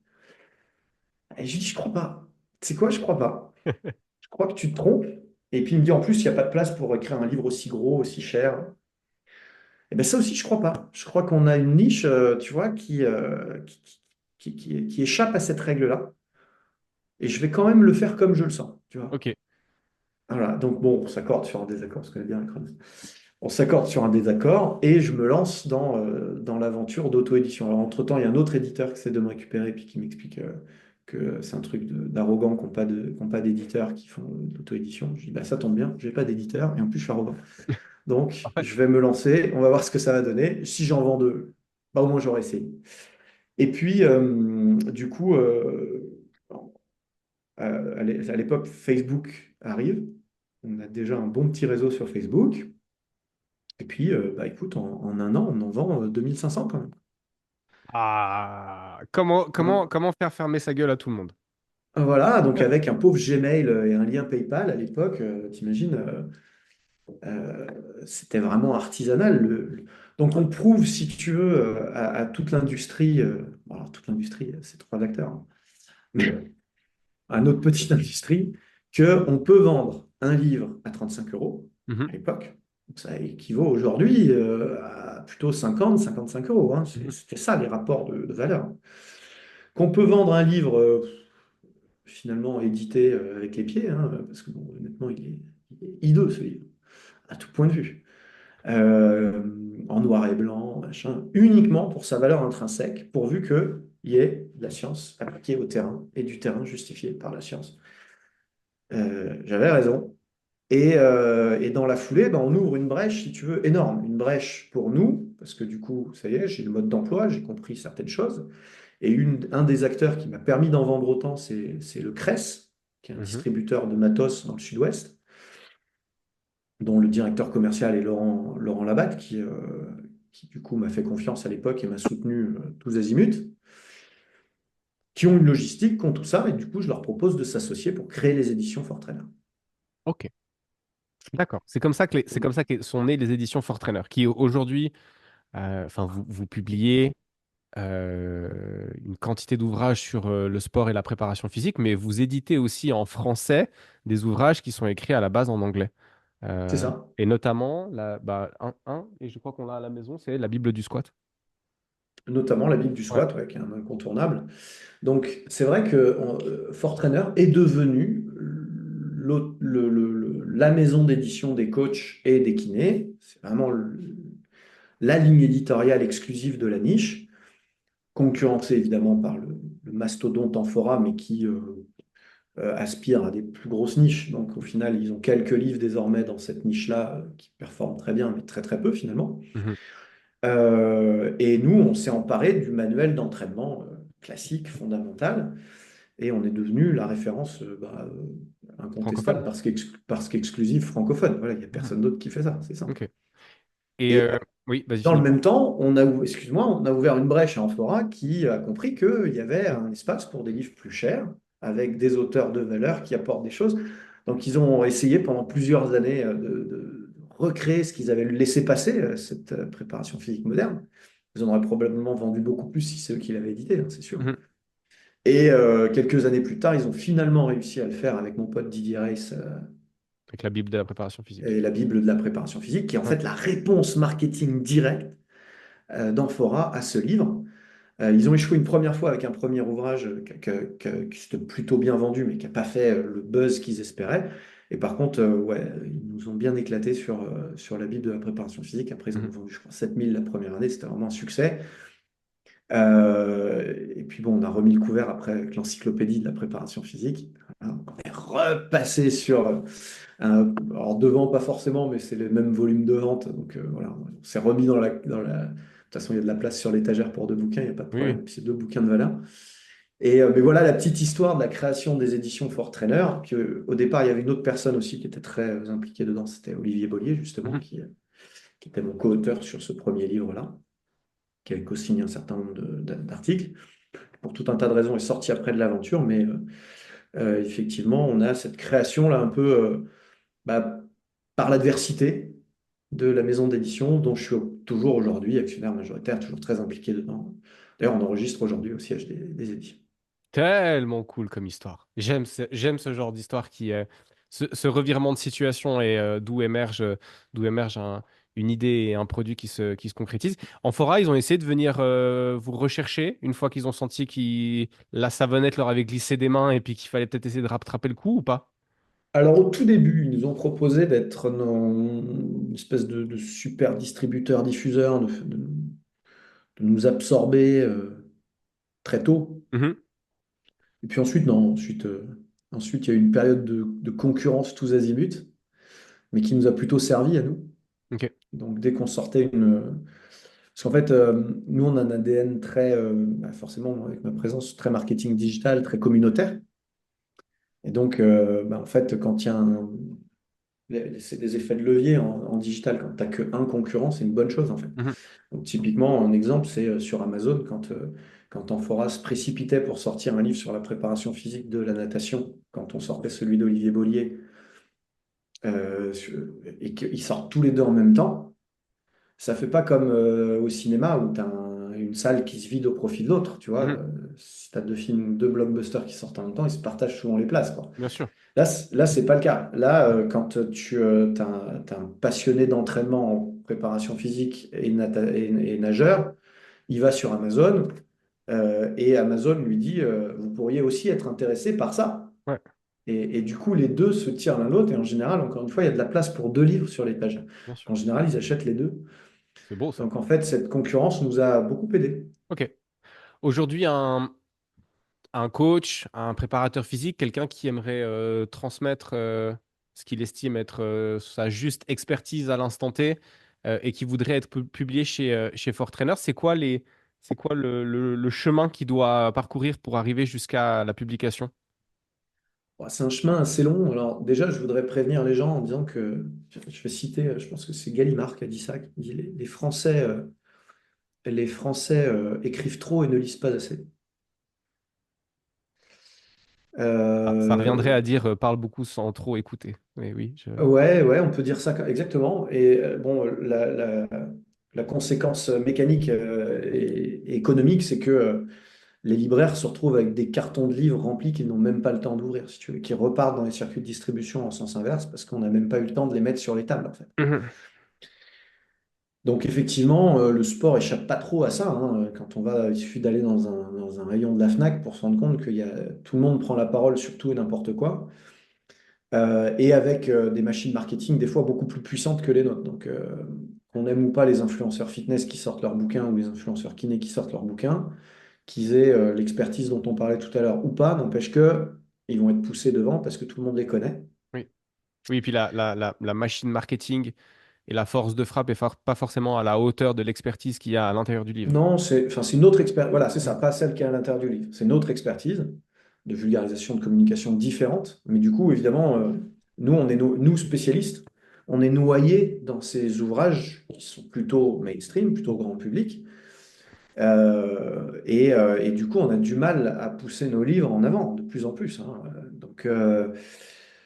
Et je lui dis, je crois pas. C'est quoi, je crois pas. Je crois que tu te trompes. Et puis il me dit en plus, il n'y a pas de place pour écrire un livre aussi gros, aussi cher. Et bien ça aussi, je crois pas. Je crois qu'on a une niche, tu vois, qui échappe à cette règle-là. Et je vais quand même le faire comme je le sens, tu vois. Ok. Voilà, donc bon, on s'accorde sur un désaccord, parce qu'on est bien Acronis. On s'accorde sur un désaccord et je me lance dans l'aventure d'auto-édition. Alors, entre-temps, il y a un autre éditeur qui essaie de me récupérer puis qui m'explique que c'est un truc d'arrogant qui n'ont pas d'éditeurs qui font de l'auto-édition. Je dis, bah, ça tombe bien, je n'ai pas d'éditeur et en plus, je suis arrogant. Donc, Parfait. je vais me lancer, on va voir ce que ça va donner. Si j'en vends deux, bah, au moins, j'aurai essayé. Et puis, du coup, à l'époque, Facebook arrive. On a déjà un bon petit réseau sur Facebook. Et puis, bah, écoute, en un an, on en vend 2500 quand même. Ah, Hein. comment faire fermer sa gueule à tout le monde? Voilà, donc avec un pauvre Gmail et un lien PayPal à l'époque, t'imagines, c'était vraiment artisanal. Donc on prouve, si tu veux, à toute l'industrie, bon, alors toute l'industrie, c'est trois acteurs, hein, mais à notre petite industrie, qu'on peut vendre un livre à 35 euros Mhm, à l'époque. Donc, ça équivaut aujourd'hui à plutôt 50, 55 euros. Hein. mhm. C'était ça les rapports de valeur. Qu'on peut vendre un livre finalement édité avec les pieds, hein, parce que bon, honnêtement, il est hideux ce livre, à tout point de vue. Euh, En noir et blanc, machin, uniquement pour sa valeur intrinsèque, pourvu qu'il y ait de la science appliquée au terrain et du terrain justifié par la science. J'avais raison. Et dans la foulée, ben, on ouvre une brèche, si tu veux, énorme. Une brèche pour nous, parce que du coup, ça y est, j'ai le mode d'emploi, j'ai compris certaines choses. Et un des acteurs qui m'a permis d'en vendre autant, c'est le Cress, qui est un Mhm. distributeur de matos dans le sud-ouest, dont le directeur commercial est Laurent Labatte, qui du coup m'a fait confiance à l'époque et m'a soutenu tous azimuts, qui ont une logistique, qui ont tout ça, et du coup, je leur propose de s'associer pour créer les éditions Fortran. Ok, d'accord. C'est comme ça que sont nées les éditions Fortrainer, qui aujourd'hui, enfin, vous publiez une quantité d'ouvrages sur le sport et la préparation physique, mais vous éditez aussi en français des ouvrages qui sont écrits à la base en anglais. C'est Euh, ça. et notamment, et je crois qu'on l'a à la maison, c'est la Bible du squat. Notamment la Bible du Ouais. squat, ouais, qui est un incontournable. Donc, c'est vrai que Fortrainer est devenu la maison d'édition des coachs et des kinés. C'est vraiment la ligne éditoriale exclusive de la niche, concurrencée évidemment par le mastodonte Amphora, mais qui aspire à des plus grosses niches. Donc, au final, ils ont quelques livres désormais dans cette niche-là qui performent très bien, mais très très peu finalement. Mhm. Et nous, on s'est emparé du manuel d'entraînement classique, fondamental. Et on est devenu la référence incontestable Francophone. parce qu'exclusive francophone. Voilà, il n'y a Mhm. personne d'autre qui fait ça, c'est simple. Ok. Et Et oui, vas-y, dans le finis. même temps, excuse-moi, on a ouvert une brèche à Amphora qui a compris qu'il y avait un espace pour des livres plus chers, avec des auteurs de valeur qui apportent des choses. Donc ils ont essayé pendant plusieurs années de recréer ce qu'ils avaient laissé passer, cette préparation physique moderne. Ils en auraient probablement vendu beaucoup plus si c'est eux qui l'avaient édité, hein, c'est sûr. Mhm. Et quelques années plus tard, ils ont finalement réussi à le faire avec mon pote Didier Reiss Avec la Bible de la préparation physique. et la Bible de la préparation physique, qui est en Ouais. fait la réponse marketing directe d'Amphora à ce livre. Ils ont échoué une première fois avec un premier ouvrage qui s'était plutôt bien vendu, mais qui n'a pas fait le buzz qu'ils espéraient. Et par contre, ouais, ils nous ont bien éclaté sur la Bible de la préparation physique. Après, ils en ont Mhm. vendu, je crois, 7000 la première année. C'était vraiment un succès. Et puis bon, on a remis le couvert après avec l'encyclopédie de la préparation physique. Voilà. On est repassé sur alors devant, pas forcément, mais c'est les mêmes volumes de vente. Donc voilà, on s'est remis De toute façon, il y a de la place sur l'étagère pour deux bouquins, il n'y a pas de Oui, problème. oui. Et puis c'est deux bouquins de valeur. Mais voilà la petite histoire de la création des éditions Fort Trainer. Au départ, il y avait une autre personne aussi qui était très impliquée dedans, c'était Olivier Bollier, justement, Mhm. qui était mon co-auteur sur ce premier livre-là, qui avait co-signé un certain nombre d'articles. Pour tout un tas de raisons, est sorti après de l'aventure, mais effectivement, on a cette création-là un peu bah, par l'adversité de la maison d'édition dont je suis toujours aujourd'hui actionnaire majoritaire, toujours très impliqué dedans. D'ailleurs, on enregistre aujourd'hui au siège des éditions. Tellement cool comme histoire. J'aime ce genre d'histoire ce revirement de situation et d'où émerge une idée et un produit qui se concrétise. Amphora, ils ont essayé de venir vous rechercher une fois qu'ils ont senti que la savonnette leur avait glissé des mains et puis qu'il fallait peut-être essayer de rattraper le coup ou pas? Alors au tout début, ils nous ont proposé d'être une espèce de super distributeur, diffuseur, de nous absorber très tôt. Mhm. Et puis ensuite, non, ensuite, il y a eu une période de concurrence tous azimuts, mais qui nous a plutôt servi à nous. Ok. Donc dès qu'on sortait une... Parce qu'en fait, nous, on a un ADN très, forcément, avec ma présence, très marketing digital, très communautaire. Et donc, en fait, quand il y a c'est des effets de levier en digital. Quand tu n'as qu'un concurrent, c'est une bonne chose, en fait. Mhm. Donc, typiquement, un exemple, c'est sur Amazon, quand Amphora se précipitait pour sortir un livre sur la préparation physique de la natation, quand on sortait celui d'Olivier Bollier, et qu'ils sortent tous les deux en même temps, ça fait pas comme au cinéma où tu as une salle qui se vide au profit de l'autre. Tu vois, Mhm. si tu as deux films, deux blockbusters qui sortent en même temps, ils se partagent souvent les places, quoi. Bien sûr. Là, c'est pas le cas. Là, quand t'as un passionné d'entraînement en préparation physique et nageur, il va sur Amazon et Amazon lui dit vous pourriez aussi être intéressé par ça. Ouais, Et du coup, les deux se tirent l'un l'autre. Et en général, encore une fois, il y a de la place pour deux livres sur l'étagère. bien En sûr. général, ils achètent les deux. C'est beau ça. Donc, en fait, cette concurrence nous a beaucoup aidés. Ok. Aujourd'hui, un coach, un préparateur physique, quelqu'un qui aimerait transmettre ce qu'il estime être sa juste expertise à l'instant T et qui voudrait être publié chez Fortrainer, c'est quoi le chemin qu'il doit parcourir pour arriver jusqu'à la publication? Bon, c'est un chemin assez long. Alors, déjà, je voudrais prévenir les gens en disant que, je vais citer, je pense que c'est Gallimard qui a dit ça, qui dit les Français écrivent trop et ne lisent pas assez. Ah, ça reviendrait Euh, à dire parle beaucoup sans trop écouter. Oui, oui, ouais, ouais, on peut dire ça exactement. Et bon, la conséquence mécanique et économique, c'est que les libraires se retrouvent avec des cartons de livres remplis qu'ils n'ont même pas le temps d'ouvrir, si tu veux, qui repartent dans les circuits de distribution en sens inverse parce qu'on n'a même pas eu le temps de les mettre sur les tables, en fait. Mhm. Donc effectivement, le sport échappe pas trop à ça, hein. Quand on va, il suffit d'aller dans un rayon de la Fnac pour se rendre compte tout le monde prend la parole sur tout et n'importe quoi, et avec des machines marketing des fois beaucoup plus puissantes que les nôtres. Donc qu'on aime ou pas les influenceurs fitness qui sortent leurs bouquins ou les influenceurs kiné qui sortent leurs bouquins, qu'ils aient l'expertise dont on parlait tout à l'heure ou pas, n'empêche que ils vont être poussés devant parce que tout le monde les connaît. Oui. Oui, puis la machine marketing et la force de frappe est pas forcément à la hauteur de l'expertise qu'il y a à l'intérieur du livre. Non, c'est une autre expertise. Voilà, c'est ça, Mhm. pas celle qui est à l'intérieur du livre. C'est une autre expertise de vulgarisation, de communication différente. Mais du coup, évidemment, nous, nous, spécialistes, on est noyés dans ces ouvrages qui sont plutôt mainstream, plutôt grand public. Et du coup, on a du mal à pousser nos livres en avant, de plus en plus, hein. Donc,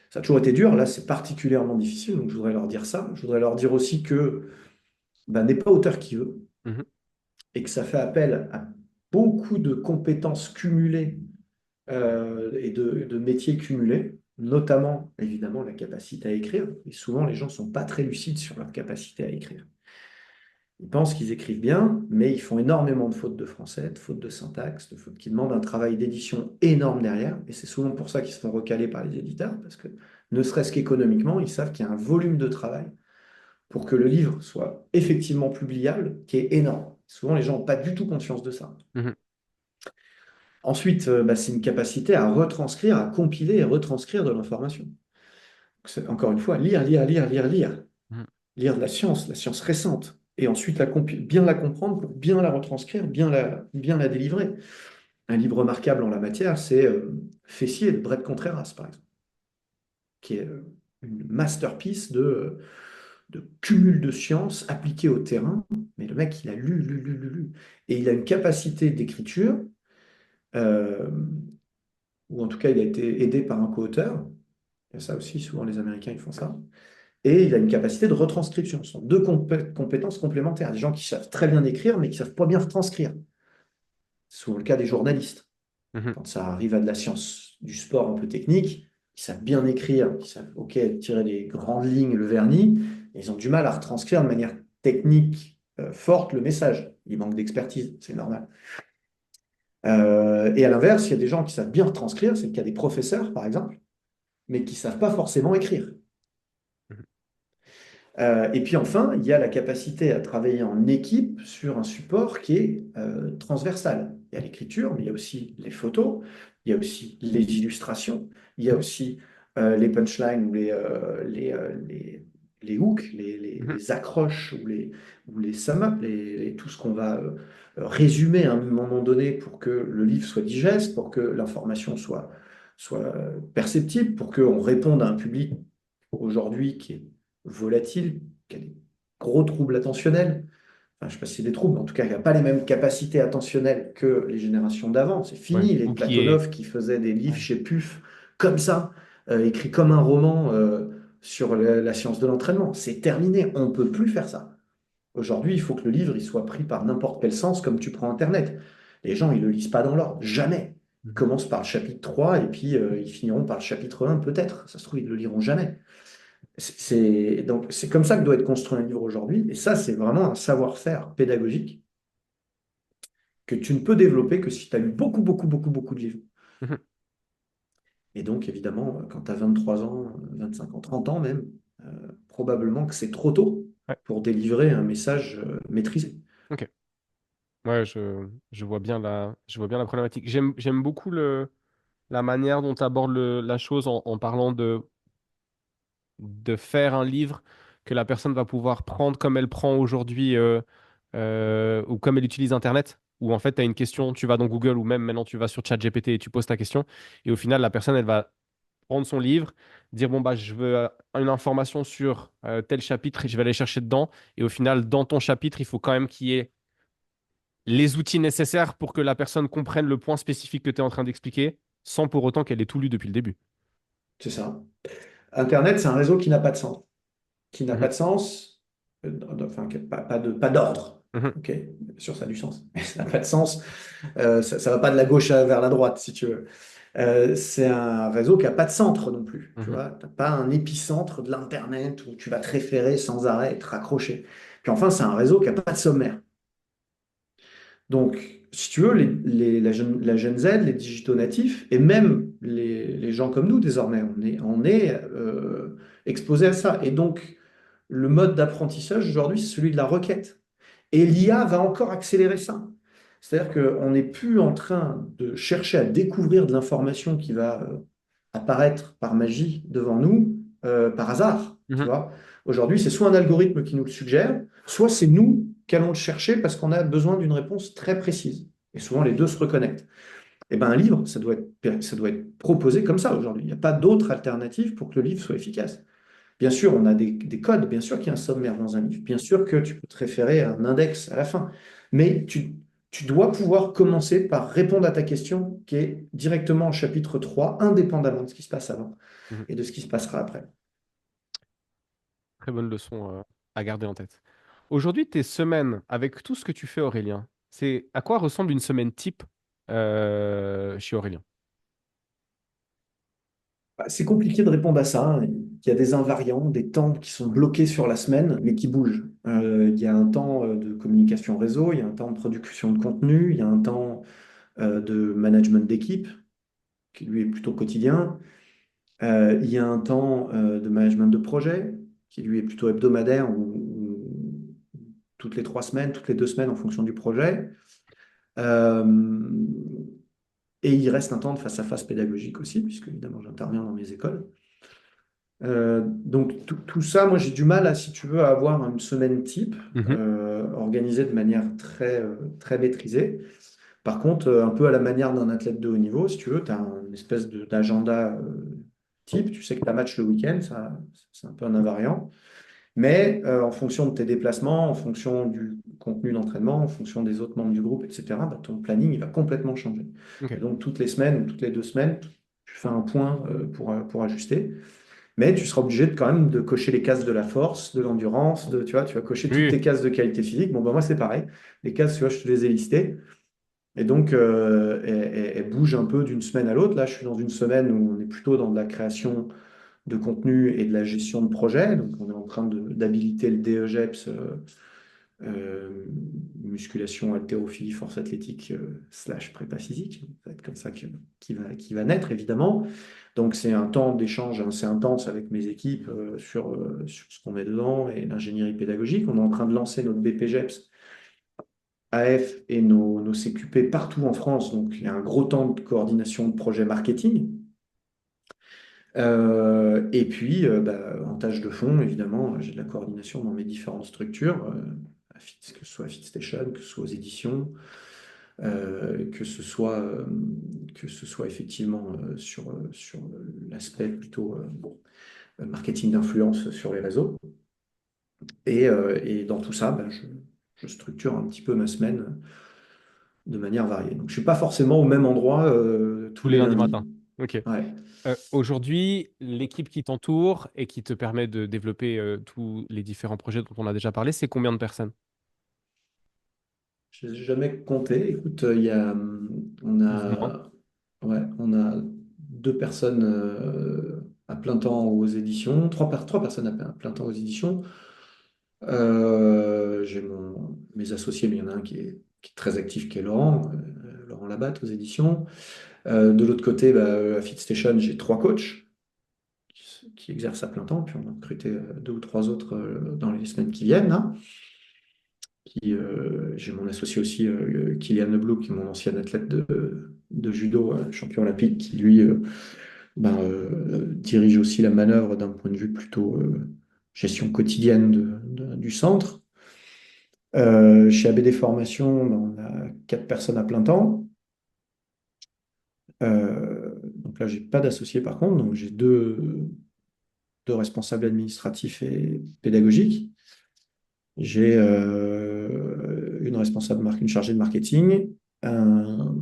ça a toujours été dur. Là, c'est particulièrement difficile. Donc, je voudrais leur dire ça. Je voudrais leur dire aussi que n'est pas auteur qui veut Mhm. et que ça fait appel à beaucoup de compétences cumulées et de métiers cumulés, notamment évidemment la capacité à écrire. Et souvent, les gens ne sont pas très lucides sur leur capacité à écrire. Ils pensent qu'ils écrivent bien, mais ils font énormément de fautes de français, de fautes de syntaxe, de fautes qui demandent un travail d'édition énorme derrière. Et c'est souvent pour ça qu'ils se font recaler par les éditeurs, parce que ne serait-ce qu'économiquement, ils savent qu'il y a un volume de travail pour que le livre soit effectivement publiable qui est énorme. Souvent, les gens n'ont pas du tout conscience de ça. Mhm. Ensuite, c'est une capacité à retranscrire, à compiler et retranscrire de l'information. Encore une fois, lire, lire, lire, lire, lire. Mhm. Lire de la science récente. Et ensuite, bien la comprendre pour bien la retranscrire, bien la délivrer. Un livre remarquable en la matière, c'est Fessier de Brett Contreras, par exemple, qui est une masterpiece de cumul de sciences appliquées au terrain. Mais le mec, il a lu, lu, lu, lu, lu. Et il a une capacité d'écriture, euh, ou en tout cas, il a été aidé par un co-auteur. Il y a ça aussi, souvent les Américains, ils font ça. Et il a une capacité de retranscription. Ce sont deux compétences complémentaires. Des gens qui savent très bien écrire, mais qui ne savent pas bien retranscrire. C'est souvent le cas des journalistes. Mhm. Quand ça arrive à de la science du sport un peu technique, qui savent bien écrire, qui savent, OK, tirer les grandes lignes, le vernis, et ils ont du mal à retranscrire de manière technique forte le message. Il manque d'expertise, c'est normal. Et à l'inverse, il y a des gens qui savent bien retranscrire, c'est le cas des professeurs, par exemple, mais qui ne savent pas forcément écrire. Mhm. Et puis enfin, il y a la capacité à travailler en équipe sur un support qui est transversal. Il y a l'écriture, mais il y a aussi les photos, il y a aussi les illustrations, il y a aussi les punchlines ou les hooks, Mhm. les accroches ou les sum-up, tout ce qu'on va résumer à un moment donné pour que le livre soit digeste, pour que l'information soit perceptible, pour qu'on réponde à un public aujourd'hui qui est volatile, qui a des gros troubles attentionnels. Enfin, je ne sais pas si c'est des troubles, mais en tout cas, qui n'a pas les mêmes capacités attentionnelles que les générations d'avant. C'est Ouais. fini, les Ou qui est. Platonov qui faisaient des livres Ouais. chez PUF comme ça, écrits comme un roman sur la science de l'entraînement. C'est terminé, on ne peut plus faire ça. Aujourd'hui, il faut que le livre il soit pris par n'importe quel sens, comme tu prends Internet. Les gens, ils ne le lisent pas dans l'ordre, jamais. Ils Mhm. commencent par le chapitre 3 et puis ils finiront par le chapitre 1, peut-être. Ça se trouve, ils ne le liront jamais. Donc, c'est comme ça que doit être construit un livre aujourd'hui. Et ça, c'est vraiment un savoir-faire pédagogique que tu ne peux développer que si tu as lu beaucoup, beaucoup, beaucoup, beaucoup de livres. Mhm. Et donc, évidemment, quand tu as 23 ans, 25 ans, 30 ans même, probablement que c'est trop tôt Ouais. pour délivrer un message maîtrisé. Ok. Ouais, je vois bien la problématique. J'aime beaucoup la manière dont tu abordes la chose en parlant de faire un livre que la personne va pouvoir prendre comme elle prend aujourd'hui ou comme elle utilise Internet, où en fait tu as une question, tu vas dans Google ou même maintenant tu vas sur ChatGPT et tu poses ta question, et au final la personne elle va prendre son livre, dire bon bah je veux une information sur tel chapitre et je vais aller chercher dedans, et au final dans ton chapitre il faut quand même qu'il y ait les outils nécessaires pour que la personne comprenne le point spécifique que tu es en train d'expliquer, sans pour autant qu'elle ait tout lu depuis le début. C'est ça. Internet, c'est un réseau qui n'a pas de sens. Qui n'a pas Mhm. de sens, enfin, qui n'a pas d'ordre. Mhm. Ok, bien sûr, ça a du sens, mais ça n'a pas de sens. Ça ne va pas de la gauche vers la droite, si tu veux. C'est un réseau qui n'a pas de centre non plus. Tu Mhm. vois, tu n'as pas un épicentre de l'Internet où tu vas te référer sans arrêt, être raccroché. Puis enfin, c'est un réseau qui n'a pas de sommaire. Donc, si tu veux, la Gen Z, les digitaux natifs, et même les gens comme nous désormais, on est exposés à ça. Et donc, le mode d'apprentissage aujourd'hui, c'est celui de la requête. Et l'IA va encore accélérer ça. C'est-à-dire qu'on n'est plus en train de chercher à découvrir de l'information qui va apparaître par magie devant nous, par hasard. Tu Mhm. vois. Aujourd'hui, c'est soit un algorithme qui nous le suggère, soit c'est nous qui allons le chercher parce qu'on a besoin d'une réponse très précise. Et souvent, les deux se reconnectent. Et ben, un livre, ça doit être proposé comme ça aujourd'hui. Il n'y a pas d'autre alternative pour que le livre soit efficace. Bien sûr, on a des codes, bien sûr qu'il y a un sommaire dans un livre, bien sûr que tu peux te référer à un index à la fin, mais tu dois pouvoir commencer par répondre à ta question qui est directement au chapitre 3, indépendamment de ce qui se passe avant Mhm. et de ce qui se passera après. Très bonne leçon à garder en tête. Aujourd'hui, tes semaines, avec tout ce que tu fais, Aurélien, c'est à quoi ressemble une semaine type chez Aurélien? Bah, c'est compliqué de répondre à ça, hein. Il y a des invariants, des temps qui sont bloqués sur la semaine, mais qui bougent. Il y a un temps de communication réseau, il y a un temps de production de contenu, il y a un temps de management d'équipe, qui lui est plutôt quotidien. Il y a un temps de management de projet, qui lui est plutôt hebdomadaire ou toutes les 3 semaines, toutes les 2 semaines en fonction du projet. Euh, et il reste un temps de face-à-face pédagogique aussi, puisque évidemment j'interviens dans mes écoles. Donc tout ça, moi j'ai du mal à, si tu veux, à avoir une semaine type Mhm. organisée de manière très, très maîtrisée. Par contre, un peu à la manière d'un athlète de haut niveau, si tu veux, tu as une espèce d'agenda type. Tu sais que tu as match le week-end, ça, c'est un peu un invariant. Mais en fonction de tes déplacements, en fonction du contenu d'entraînement, en fonction des autres membres du groupe, etc., bah, ton planning il va complètement changer. Et Ok. donc, toutes les semaines ou toutes les 2 semaines, tu fais un point pour ajuster. Mais tu seras obligé quand même de cocher les cases de la force, de l'endurance, tu vois, tu vas cocher toutes Oui. tes cases de qualité physique. Bon, ben moi, c'est pareil. Les cases, tu vois, je te les ai listées. Et donc, elle bouge un peu d'une semaine à l'autre. Là, je suis dans une semaine où on est plutôt dans de la création de contenu et de la gestion de projet. Donc, on est en train d'habiliter le DEGEPS, euh, musculation, haltérophilie, force athlétique, slash prépa physique. Ça va être comme ça qui va naître, évidemment. Donc, c'est un temps d'échange assez intense avec mes équipes sur ce qu'on met dedans et l'ingénierie pédagogique. On est en train de lancer notre BPGEPS AF et nos CQP partout en France. Donc, il y a un gros temps de coordination de projet marketing. Et puis, en tâche de fond, évidemment, j'ai de la coordination dans mes différentes structures, que ce soit à FitStation, que ce soit aux éditions, que ce soit effectivement sur l'aspect plutôt marketing d'influence sur les réseaux. Et dans tout ça, je structure un petit peu ma semaine de manière variée. Donc, je ne suis pas forcément au même endroit Tous tous les les lundis lundis. matins. Ok. Ouais. Aujourd'hui, l'équipe qui t'entoure et qui te permet de développer tous les différents projets dont on a déjà parlé, c'est combien de personnes? Je n'ai jamais compté. Écoute, Plus ou moins. on a deux personnes à plein temps aux éditions, trois personnes à plein temps aux éditions. J'ai mes associés, mais il y en a un qui est très actif, qui est Laurent Labatte aux éditions. De l'autre côté, à FitStation, j'ai trois coachs qui exercent à plein temps, puis on a recruté deux ou trois autres dans les semaines qui viennent, là. J'ai mon associé aussi, Kylian Leblou, qui est mon ancien athlète de judo, champion olympique, qui lui dirige aussi la manœuvre d'un point de vue plutôt gestion quotidienne du centre. Chez ABD Formation, on a quatre personnes à plein temps. Donc là, j'ai pas d'associé par contre, donc j'ai deux responsables administratifs et pédagogiques. J'ai une chargée de marketing, un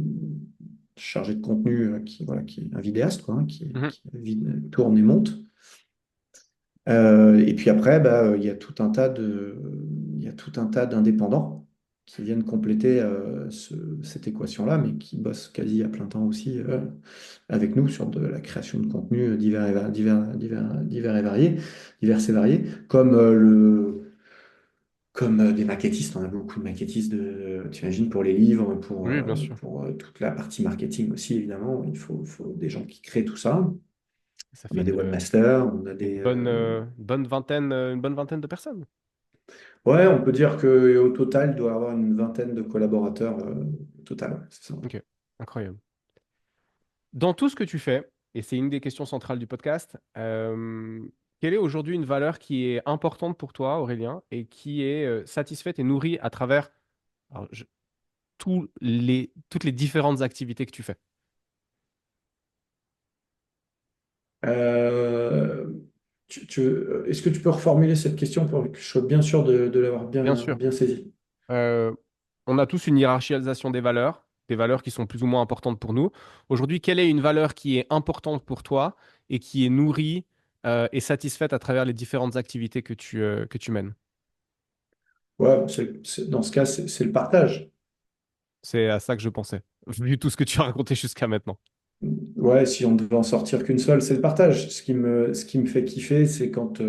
chargé de contenu qui est un vidéaste, quoi, Mhm. tourne et monte. Et puis après, il y a il y a tout un tas d'indépendants qui viennent compléter cette équation-là, mais qui bossent quasi à plein temps aussi avec nous sur de la création de contenu divers et variés, comme des maquettistes. On a beaucoup de maquettistes, tu imagines, pour les livres, Oui, bien sûr. pour toute la partie marketing aussi, évidemment. Faut des gens qui créent tout ça. Ça On fait a des webmasters, on a des... une bonne vingtaine de personnes. Ouais, on peut dire qu'au total, il doit y avoir une vingtaine de collaborateurs au total, ouais, c'est ça. Ok, incroyable. Dans tout ce que tu fais, et c'est une des questions centrales du podcast, quelle est aujourd'hui une valeur qui est importante pour toi, Aurélien, et qui est satisfaite et nourrie à travers alors, toutes les différentes activités que tu fais? Euh, Est-ce que tu peux reformuler cette question pour que je sois bien sûr de l'avoir Bien bien, sûr. bien saisie? Euh, on a tous une hiérarchisation des valeurs qui sont plus ou moins importantes pour nous. Aujourd'hui, quelle est une valeur qui est importante pour toi et qui est nourrie et satisfaite à travers les différentes activités que tu mènes? Ouais, dans ce cas, c'est le partage. C'est à ça que je pensais, vu tout ce que tu as raconté jusqu'à maintenant. Ouais, si on devait en sortir qu'une seule, c'est le partage. Ce qui me fait kiffer, c'est quand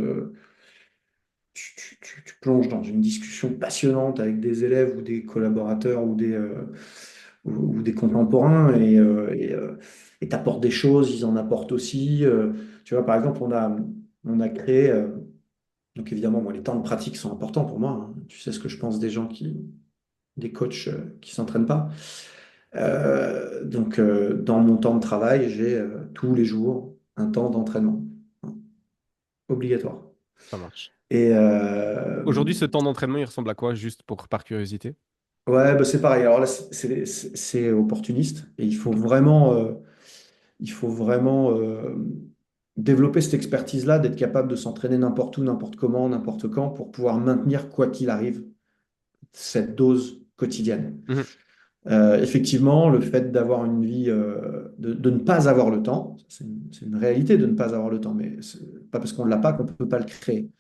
tu plonges dans une discussion passionnante avec des élèves ou des collaborateurs ou des contemporains et t'apportes des choses, ils en apportent aussi. Tu vois, par exemple, on a créé, donc évidemment, moi, les temps de pratique sont importants pour moi, hein. Tu sais ce que je pense des coachs qui s'entraînent pas. Dans mon temps de travail, j'ai tous les jours un temps d'entraînement, hein, obligatoire. Ça marche. Et Aujourd'hui, ce temps d'entraînement, il ressemble à quoi, juste par curiosité? ouais, c'est pareil. Alors là, c'est opportuniste et Ok. il faut vraiment développer cette expertise-là, d'être capable de s'entraîner n'importe où, n'importe comment, n'importe quand, pour pouvoir maintenir, quoi qu'il arrive, cette dose quotidienne. Mhm. Effectivement, le fait d'avoir une vie, de ne pas avoir le temps, c'est une réalité de ne pas avoir le temps, mais c'est pas parce qu'on ne l'a pas qu'on ne peut pas le créer.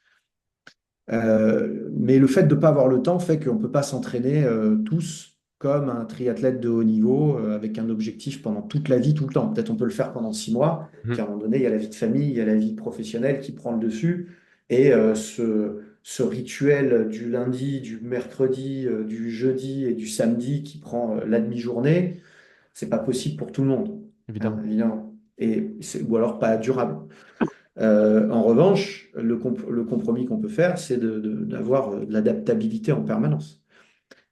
Mais le fait de ne pas avoir le temps fait qu'on ne peut pas s'entraîner tous. comme un triathlète de haut niveau avec un objectif pendant toute la vie, tout le temps. Peut-être on peut le faire pendant 6 mois, Mhm. puis à un moment donné, il y a la vie de famille, il y a la vie professionnelle qui prend le dessus. Et ce rituel du lundi, du mercredi, du jeudi et du samedi qui prend la demi-journée, c'est pas possible pour tout le monde, hein, Évidemment. évidemment. Ou alors pas durable. En revanche, le compromis qu'on peut faire, c'est d'avoir de l'adaptabilité en permanence.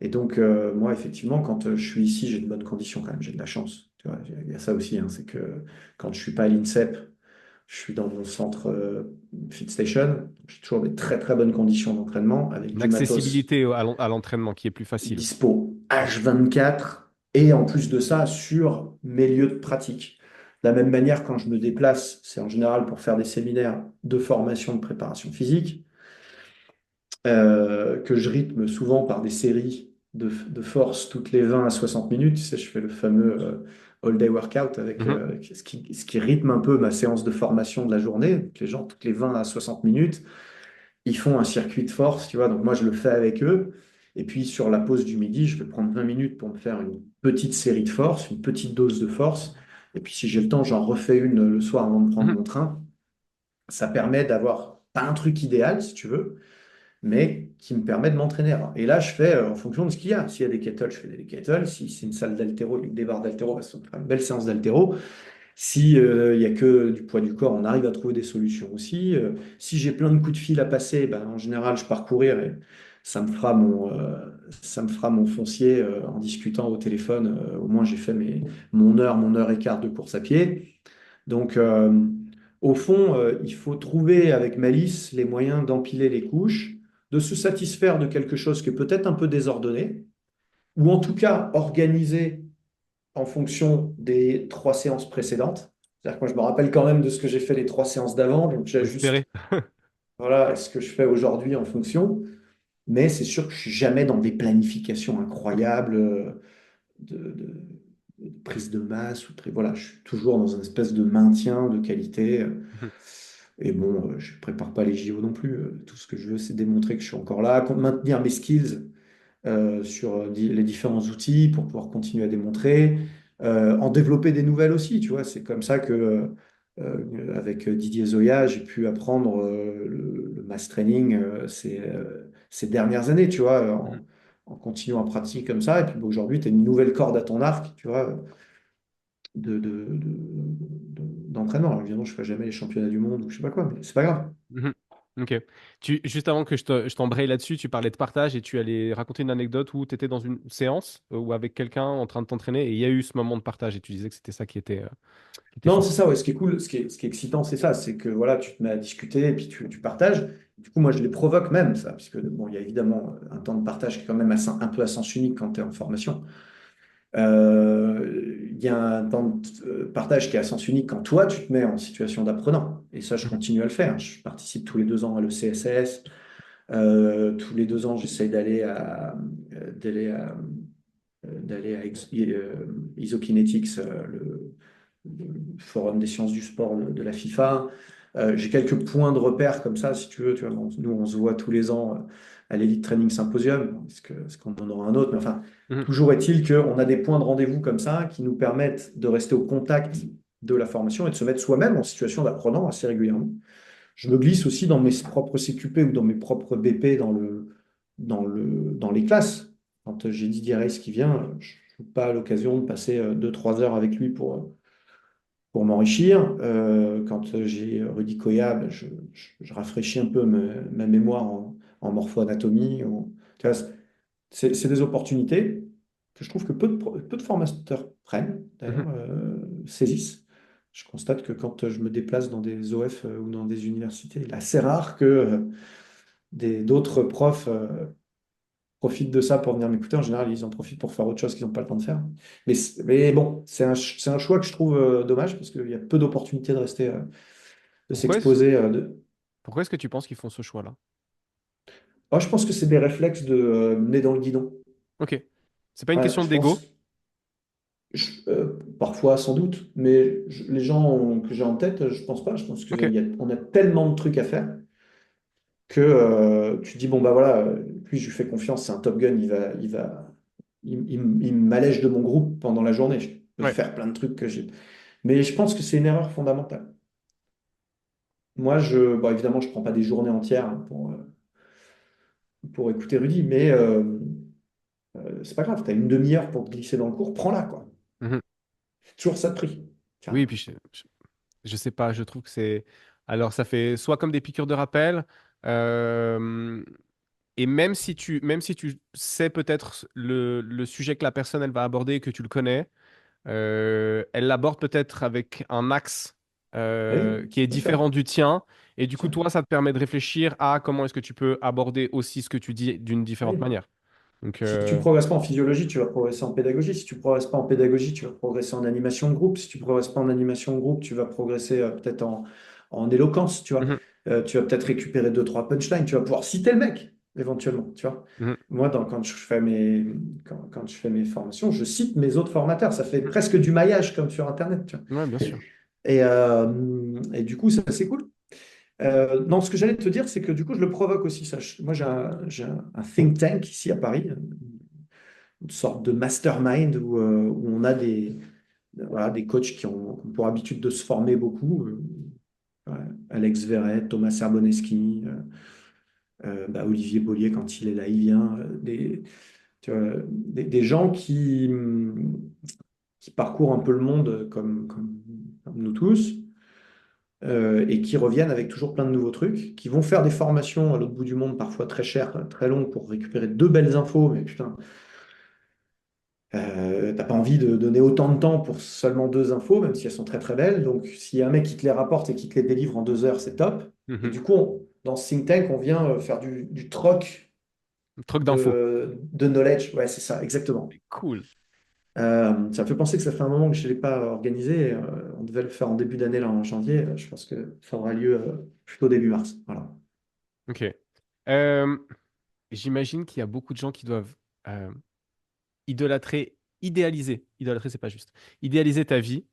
Et donc, moi, effectivement, quand je suis ici, j'ai de bonnes conditions quand même, j'ai de la chance. Tu vois, il y a ça aussi, hein, c'est que quand je suis pas à l'INSEP, je suis dans mon centre FitStation. J'ai toujours des très très bonnes conditions d'entraînement avec Une du matos accessibilité à l'entraînement qui est plus facile aussi. dispo H24 et en plus de ça sur mes lieux de pratique. De la même manière, quand je me déplace, c'est en général pour faire des séminaires de formation de préparation physique que je rythme souvent par des séries de force toutes les 20 à 60 minutes. Tu sais, je fais le fameux all-day workout avec Mhm. ce qui rythme un peu ma séance de formation de la journée. Donc, les gens, toutes les 20 à 60 minutes, ils font un circuit de force, tu vois. Donc moi, je le fais avec eux. Et puis sur la pause du midi, je vais prendre 20 minutes pour me faire une petite série de force, une petite dose de force. Et puis si j'ai le temps, j'en refais une le soir avant de prendre Mhm. mon train. Ça permet d'avoir pas un truc idéal, si tu veux, mais qui me permet de m'entraîner. Et là, je fais en fonction de ce qu'il y a. S'il y a des kettles, je fais des kettles. Si c'est une salle d'haltéro, des barres d'haltéro, bah, ça me fera une belle séance d'haltéro. Si il y a que du poids du corps, on arrive à trouver des solutions aussi. Si j'ai plein de coups de fil à passer, ben, en général, je pars courir et ça me fera mon foncier en discutant au téléphone. Au moins, j'ai fait mon heure et quart de course à pied. Donc, au fond, il faut trouver avec malice les moyens d'empiler les couches, de se satisfaire de quelque chose qui est peut-être un peu désordonné, ou en tout cas organisé en fonction des 3 séances précédentes. C'est-à-dire que moi, je me rappelle quand même de ce que j'ai fait les 3 séances d'avant, donc Faut espérer. j'ajuste, voilà, ce que je fais aujourd'hui en fonction. Mais c'est sûr que je suis jamais dans des planifications incroyables de prise de masse. Voilà, je suis toujours dans une espèce de maintien de qualité. Mhm. Et bon, je prépare pas les JO non plus. Tout ce que je veux, c'est démontrer que je suis encore là, maintenir mes skills sur les différents outils pour pouvoir continuer à démontrer, en développer des nouvelles aussi, tu vois. C'est comme ça que, avec Didier Zoya, j'ai pu apprendre le mass training ces dernières années, tu vois, Mhm. en continuant à pratiquer comme ça. Et puis bah, aujourd'hui, tu as une nouvelle corde à ton arc, tu vois, d'entraînement. Alors, évidemment, je ne ferai jamais les championnats du monde ou je sais pas quoi, mais c'est pas grave. Mhm. Ok. Juste avant que je t'embraye là-dessus, tu parlais de partage et tu allais raconter une anecdote où tu étais dans une séance ou avec quelqu'un en train de t'entraîner et il y a eu ce moment de partage et tu disais que c'était ça qui était Non, fort. c'est ça, ouais. Ce qui est cool, ce qui est excitant, c'est ça, c'est que voilà, tu te mets à discuter et puis tu partages. Du coup, moi, je les provoque même, ça, parce que bon, il y a évidemment un temps de partage qui est quand même un peu à sens unique quand tu es en formation. Il y a un temps de partage qui est à sens unique quand toi, tu te mets en situation d'apprenant. Et ça, je Mhm. continue à le faire. Je participe tous les 2 ans à l'ECSS. Tous les 2 ans, j'essaye d'aller à Isokinetics, le forum des sciences du sport de la FIFA. J'ai quelques points de repère comme ça, si tu veux. Tu vois, nous, on se voit tous les ans à l'Elite Training Symposium. Est-ce qu'on en aura un autre? Mais enfin, Mhm. toujours est-il qu'on a des points de rendez-vous comme ça qui nous permettent de rester au contact de la formation et de se mettre soi-même en situation d'apprenant assez régulièrement. Je me glisse aussi dans mes propres CQP ou dans mes propres BP dans les classes. Quand j'ai Didier Reis qui vient, je n'ai pas l'occasion de passer 2, 3 heures avec lui pour m'enrichir. Quand j'ai Rudy Koya, ben, je rafraîchis un peu ma mémoire en morpho-anatomie. Tu vois, c'est des opportunités que je trouve que peu de formateurs prennent, Mhm. d'ailleurs, saisissent. Je constate que quand je me déplace dans des OF ou dans des universités, il est assez rare que d'autres profs profitent de ça pour venir m'écouter. En général, ils en profitent pour faire autre chose qu'ils n'ont pas le temps de faire. Mais bon, c'est un choix que je trouve dommage parce qu'il y a peu d'opportunités de rester, de Pourquoi est-ce, s'exposer. pourquoi est-ce que tu penses qu'ils font ce choix-là? Oh, je pense que c'est des réflexes de nez dans le guidon. Ok. C'est pas une Ouais, question je pense, d'ego? parfois sans doute, mais les gens que j'ai en tête, je pense pas. Je pense Ok. qu'on a tellement de trucs à faire que tu dis, bon, bah voilà, lui, je lui fais confiance, c'est un Top Gun, il va, il m'allège de mon groupe pendant la journée. Je peux Ouais. faire plein de trucs que j'ai. Mais je pense que c'est une erreur fondamentale. Moi, bon, évidemment, je ne prends pas des journées entières hein, pour écouter Rudy, mais c'est pas grave, tu as une demi-heure pour te glisser dans le cours, prends-la, quoi. Mhm. C'est toujours ça de prix. Oui, Tiens. puis je sais pas, je trouve que c'est. Alors, ça fait soit comme des piqûres de rappel, euh, et même si tu sais peut-être le sujet que la personne elle va aborder, que tu le connais, elle l'aborde peut-être avec un axe Oui, qui est bien sûr. différent du tien. Et du coup, Sûr. toi, ça te permet de réfléchir à comment est-ce que tu peux aborder aussi ce que tu dis d'une différente Oui. manière. Donc, Si tu progresses pas en physiologie, tu vas progresser en pédagogie. Si tu progresses pas en pédagogie, tu vas progresser en animation de groupe. Si tu progresses pas en animation de groupe, tu vas progresser peut-être en éloquence, tu vois. mhm, Tu vas peut-être récupérer deux, trois punchlines. Tu vas pouvoir citer le mec, éventuellement, tu vois. mhm. Moi, quand je fais mes formations, je cite mes autres formateurs. Ça fait presque du maillage comme sur Internet, tu vois. Ouais, bien sûr. Et du coup, ça, c'est cool. Non, ce que j'allais te dire, c'est que du coup, je le provoque aussi. Ça. Moi, j'ai un think tank ici à Paris, une sorte de mastermind où on a voilà, des coachs qui ont pour habitude de se former beaucoup. Ouais, Alex Verret, Thomas Serboneski, bah, Olivier Bollier, quand il est là, il vient. Tu vois, des gens qui parcourent un peu le monde comme nous tous et qui reviennent avec toujours plein de nouveaux trucs, qui vont faire des formations à l'autre bout du monde, parfois très chères, très longues, pour récupérer deux belles infos, mais putain, t'as pas envie de donner autant de temps pour seulement deux infos, même si elles sont très très belles. Donc, s'il y a un mec qui te les rapporte et qui te les délivre en 2 heures, c'est top. Et Mhm. du coup, dans ce think tank, on vient faire du troc Truc d'info. de knowledge. Ouais, c'est ça, exactement. Cool. Ça me fait penser que ça fait un moment que je ne l'ai pas organisé. On devait le faire en début d'année, là, en janvier. Je pense que ça aura lieu plutôt début mars. Voilà. Ok. Euh, J'imagine qu'il y a beaucoup de gens qui doivent euh, idéaliser, c'est pas juste, idéaliser ta vie,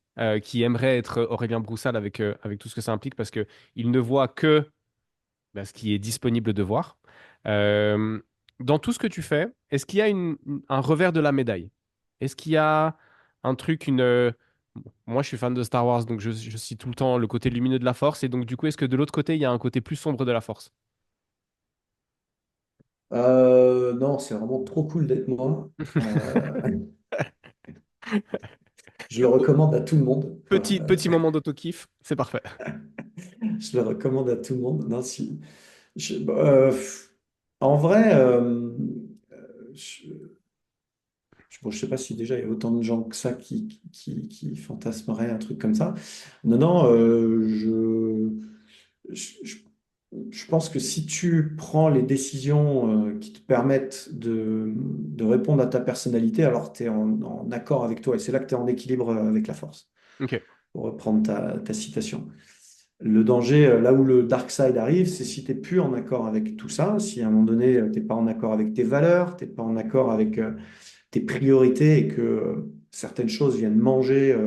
qui aimeraient être Aurélien Broussal avec tout ce que ça implique parce que ils ne voient que bah, ce qui est disponible de voir. Euh, dans tout ce que tu fais, est-ce qu'il y a un revers de la médaille? Est-ce qu'il y a un truc, moi, je suis fan de Star Wars, donc je cite tout le temps le côté lumineux de la Force, et donc du coup, est-ce que de l'autre côté, il y a un côté plus sombre de la Force? Non, c'est vraiment trop cool d'être moi. Je le recommande à tout le monde. Petit moment d'auto-kiff, c'est parfait. Je le recommande à tout le monde. Non, si, bah, en vrai, je bon, je sais pas si déjà il y a autant de gens que ça qui fantasmeraient un truc comme ça. Non, non, je, je- je pense que si tu prends les décisions qui te permettent de répondre à ta personnalité, alors tu es en accord avec toi et c'est là que tu es en équilibre avec la force, Ok. pour reprendre ta citation. Le danger, là où le dark side arrive, c'est si tu n'es plus en accord avec tout ça, si à un moment donné, tu n'es pas en accord avec tes valeurs, tu n'es pas en accord avec tes priorités et que certaines choses viennent manger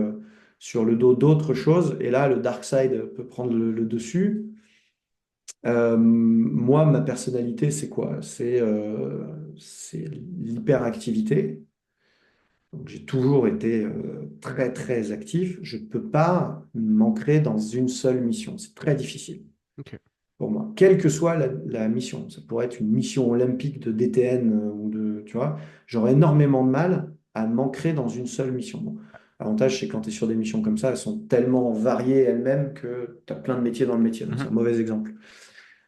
sur le dos d'autres choses, et là, le dark side peut prendre le dessus. Moi, ma personnalité, c'est quoi? C'est l'hyperactivité. Donc, j'ai toujours été très, très actif. Je ne peux pas m'ancrer dans une seule mission. C'est très difficile Ok. pour moi, quelle que soit la mission. Ça pourrait être une mission olympique de DTN ou tu vois, j'aurais énormément de mal à m'ancrer dans une seule mission. Bon, l'avantage, c'est quand tu es sur des missions comme ça, elles sont tellement variées elles-mêmes que tu as plein de métiers dans le métier. Donc, c'est un Mhm. mauvais exemple.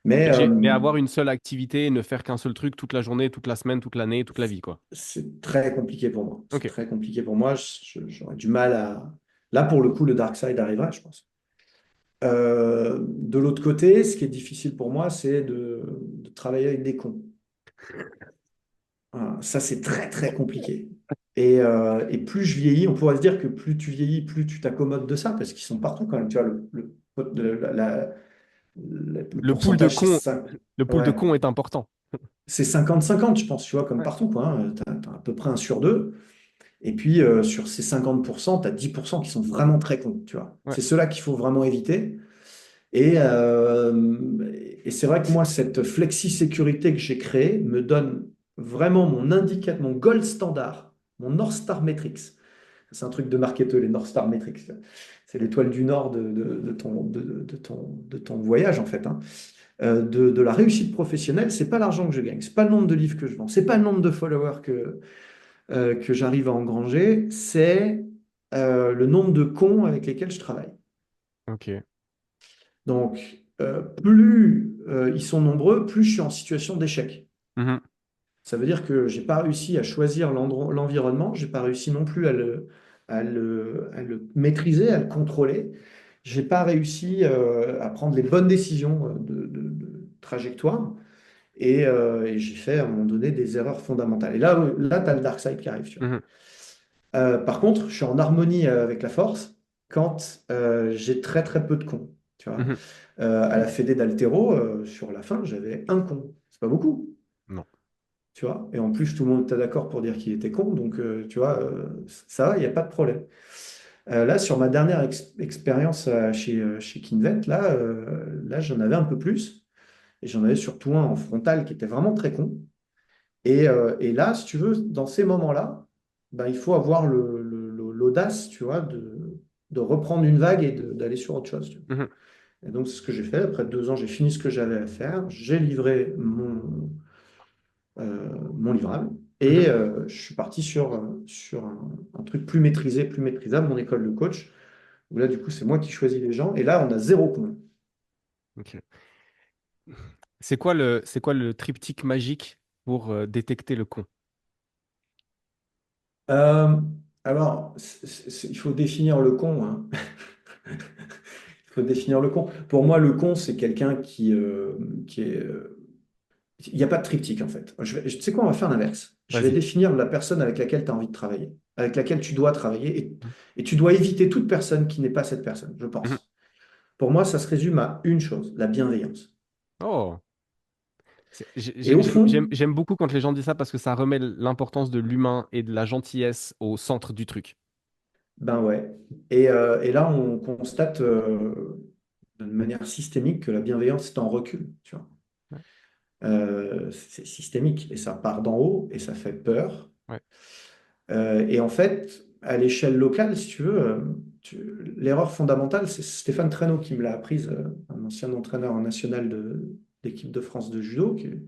Mais Mais avoir une seule activité et ne faire qu'un seul truc toute la journée, toute la semaine, toute l'année, toute la vie, quoi. c'est très compliqué pour moi. C'est Ok. très compliqué pour moi. J'aurais du mal à. Là, pour le coup, le dark side arrivera, je pense. De l'autre côté, ce qui est difficile pour moi, c'est de travailler avec des cons. Voilà, ça, c'est très, très compliqué. Et plus je vieillis, on pourrait se dire que plus tu vieillis, plus tu t'accommodes de ça, parce qu'ils sont partout quand même. Tu vois, le Le pool de pourcentage, cons, le pool de ouais, cons est important. c'est 50-50, je pense, tu vois, comme Ouais. partout, quoi, hein. T'as à peu près un sur deux. Et puis, sur ces 50%, tu as 10% qui sont vraiment très cons, tu vois. Ouais. C'est ceux-là qu'il faut vraiment éviter. Et, et c'est vrai que moi, cette flexi-sécurité que j'ai créée me donne vraiment mon gold standard mon North Star Metrics. C'est un truc de marketeur, les North Star Metrics. C'est l'étoile du Nord de ton voyage, en fait, hein. De la réussite professionnelle, c'est pas l'argent que je gagne, c'est pas le nombre de livres que je vends, c'est pas le nombre de followers que j'arrive à engranger, c'est le nombre de cons avec lesquels je travaille. Ok. Donc, plus ils sont nombreux, plus je suis en situation d'échec. Mhm. Ça veut dire que j'ai pas réussi à choisir l'environnement, j'ai pas réussi non plus à le maîtriser, à le contrôler. J'ai pas réussi à prendre les bonnes décisions de trajectoire et j'ai fait à un moment donné des erreurs fondamentales. Et là tu as le dark side qui arrive, tu vois. Mhm. Par contre, je suis en harmonie avec la force quand j'ai très très peu de cons. Tu vois. Mhm. À la Fédé d'Altéro, sur la fin, j'avais un con. C'est pas beaucoup, Non. tu vois. Et en plus, tout le monde était d'accord pour dire qu'il était con, donc tu vois, ça va, il n'y a pas de problème. Là, sur ma dernière expérience chez Kinvet, là j'en avais un peu plus. Et j'en avais surtout un en frontal qui était vraiment très con. Et là, si tu veux, dans ces moments-là, ben, il faut avoir l'audace, tu vois, de reprendre une vague et d'aller sur autre chose, tu vois. Mhm. Et donc, c'est ce que j'ai fait. Après 2 ans, j'ai fini ce que j'avais à faire. J'ai livré mon livrable. Mhm. Et je suis parti sur un truc plus maîtrisé, plus maîtrisable, mon école de coach, où là, du coup, c'est moi qui choisis les gens. Et là, on a zéro con. Ok. C'est quoi le triptyque magique pour détecter le con? Euh, alors, il faut définir le con, hein. Il faut définir le con. Pour moi, le con, c'est quelqu'un qui est. Il n'y a pas de triptyque, en fait. Tu sais quoi, on va faire l'inverse. Je vais Vas-y. définir la personne avec laquelle tu as envie de travailler, avec laquelle tu dois travailler, Mhm. et tu dois éviter toute personne qui n'est pas cette personne, je Mhm. pense. Pour moi, ça se résume à une chose, la bienveillance. Oh. Et au fond, J'aime beaucoup quand les gens disent ça parce que ça remet l'importance de l'humain et de la gentillesse au centre du truc. ben ouais. Et là, on constate de manière systémique que la bienveillance est en recul, tu vois. Ouais. C'est systémique et ça part d'en haut et ça fait peur. Ouais. Et en fait, à l'échelle locale, si tu veux, l'erreur fondamentale, c'est Stéphane Traîneau qui me l'a apprise, un ancien entraîneur national d'équipe de France de judo, qui est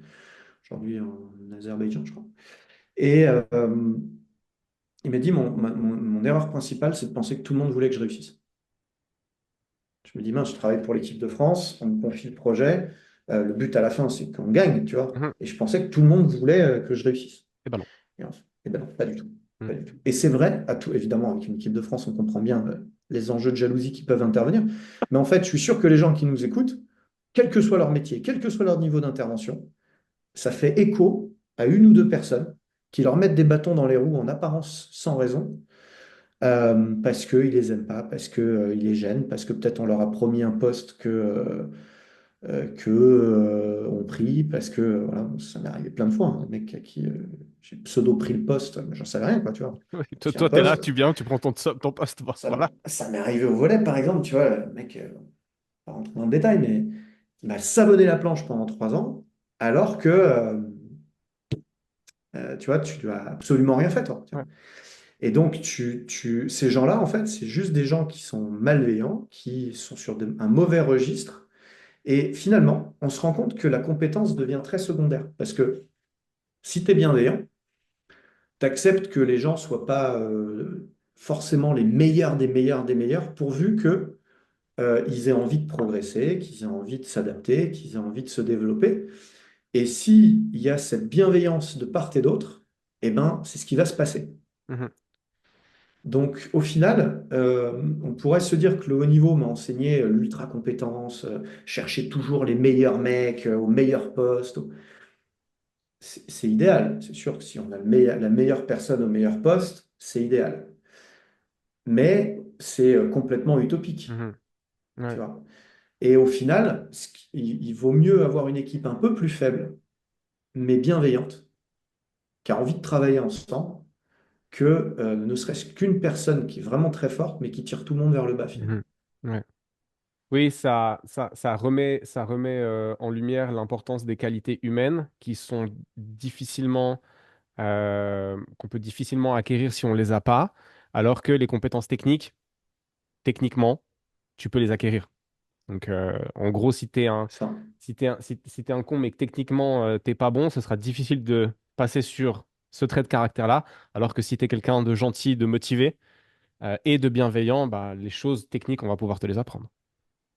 aujourd'hui en Azerbaïdjan, je crois. Et il m'a dit, mon erreur principale, c'est de penser que tout le monde voulait que je réussisse. Je me dis, mince, je travaille pour l'équipe de France, on me confie le projet, le but à la fin, c'est qu'on gagne, tu vois. Mhm. Et je pensais que tout le monde voulait que je réussisse. Eh ben non. Et ben non, pas du tout. Mhm. Pas du tout. Et c'est vrai, à tout, évidemment, avec une équipe de France, on comprend bien les enjeux de jalousie qui peuvent intervenir. Mais en fait, je suis sûr que les gens qui nous écoutent, quel que soit leur métier, quel que soit leur niveau d'intervention, ça fait écho à une ou deux personnes qui leur mettent des bâtons dans les roues en apparence sans raison, parce qu'ils les aiment pas, parce qu'ils les gênent, parce que peut-être on leur a promis un poste ont pris parce que voilà, ça m'est arrivé plein de fois, hein, un mec à qui j'ai pseudo pris le poste, mais j'en savais rien, quoi, tu vois. Ouais, Pris un toi, t'es là, poste, tu viens, tu prends ton poste. Voilà. ça m'est arrivé au volet, par exemple, tu vois, le mec, pas rentrer dans le détail, mais il m'a sabonné la planche pendant 3 ans, alors que, tu vois, tu dois absolument rien fait, toi. Tu vois. Ouais. Et donc, ces gens-là, en fait, c'est juste des gens qui sont malveillants, qui sont sur un mauvais registre. Et finalement, on se rend compte que la compétence devient très secondaire. Parce que si tu es bienveillant, tu acceptes que les gens ne soient pas forcément les meilleurs des meilleurs des meilleurs, pourvu que, ils aient envie de progresser, qu'ils aient envie de s'adapter, qu'ils aient envie de se développer. Et s'il y a cette bienveillance de part et d'autre, eh ben, c'est ce qui va se passer. Mhm. Donc, au final, on pourrait se dire que le haut niveau m'a enseigné l'ultra-compétence, chercher toujours les meilleurs mecs au meilleur poste. C'est idéal. C'est sûr que si on a la meilleure personne au meilleur poste, c'est idéal. Mais c'est complètement utopique, Mhm. tu Ouais. vois. Et au final, il vaut mieux avoir une équipe un peu plus faible, mais bienveillante, qui a envie de travailler ensemble, que ne serait-ce qu'une personne qui est vraiment très forte, mais qui tire tout le monde vers le bas, finalement. Mhm. Ouais. Oui, ça remet en lumière l'importance des qualités humaines qui sont difficilement qu'on peut difficilement acquérir si on ne les a pas, alors que les compétences techniques, techniquement, tu peux les acquérir. Donc, en gros, Ça. si t'es un con, mais que techniquement, t'es pas bon, ce sera difficile de passer sur ce trait de caractère-là, alors que si tu es quelqu'un de gentil, de motivé et de bienveillant, bah, les choses techniques, on va pouvoir te les apprendre.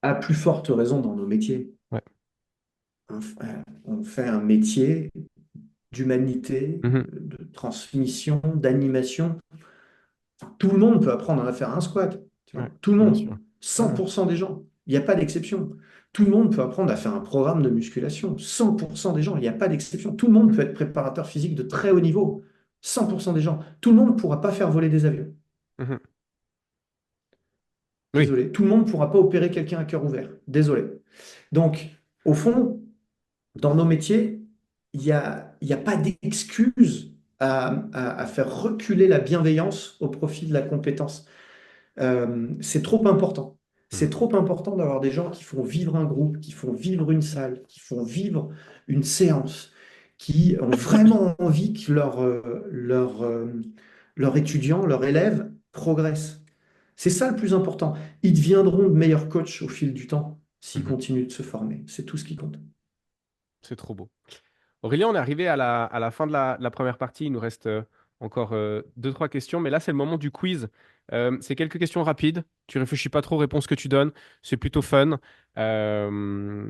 À plus forte raison dans nos métiers. Ouais. On fait un métier d'humanité, Mhm. de transmission, d'animation. Enfin, tout le monde peut apprendre à faire un squat. Tu Ouais, vois. Tout le bien monde. sûr. Ouais. 100% des gens. Il n'y a pas d'exception. Tout le monde peut apprendre à faire un programme de musculation. 100% des gens. Il n'y a pas d'exception. Tout le monde peut être préparateur physique de très haut niveau. 100% des gens. Tout le monde ne pourra pas faire voler des avions. Mhm. Oui. Désolé. Tout le monde ne pourra pas opérer quelqu'un à cœur ouvert. Désolé. Donc, au fond, dans nos métiers, il y a pas d'excuse à faire reculer la bienveillance au profit de la compétence. C'est trop important. C'est Mhm. trop important d'avoir des gens qui font vivre un groupe, qui font vivre une salle, qui font vivre une séance, qui ont vraiment envie que leur étudiant, leur élève progresse. C'est ça le plus important. Ils deviendront de meilleurs coachs au fil du temps s'ils Mhm. continuent de se former. C'est tout ce qui compte. C'est trop beau. Aurélien, on est arrivé à la fin de la première partie. Il nous reste encore deux, trois questions, mais là, c'est le moment du quiz. C'est quelques questions rapides. Tu réfléchis pas trop aux réponses que tu donnes. C'est plutôt fun. Euh,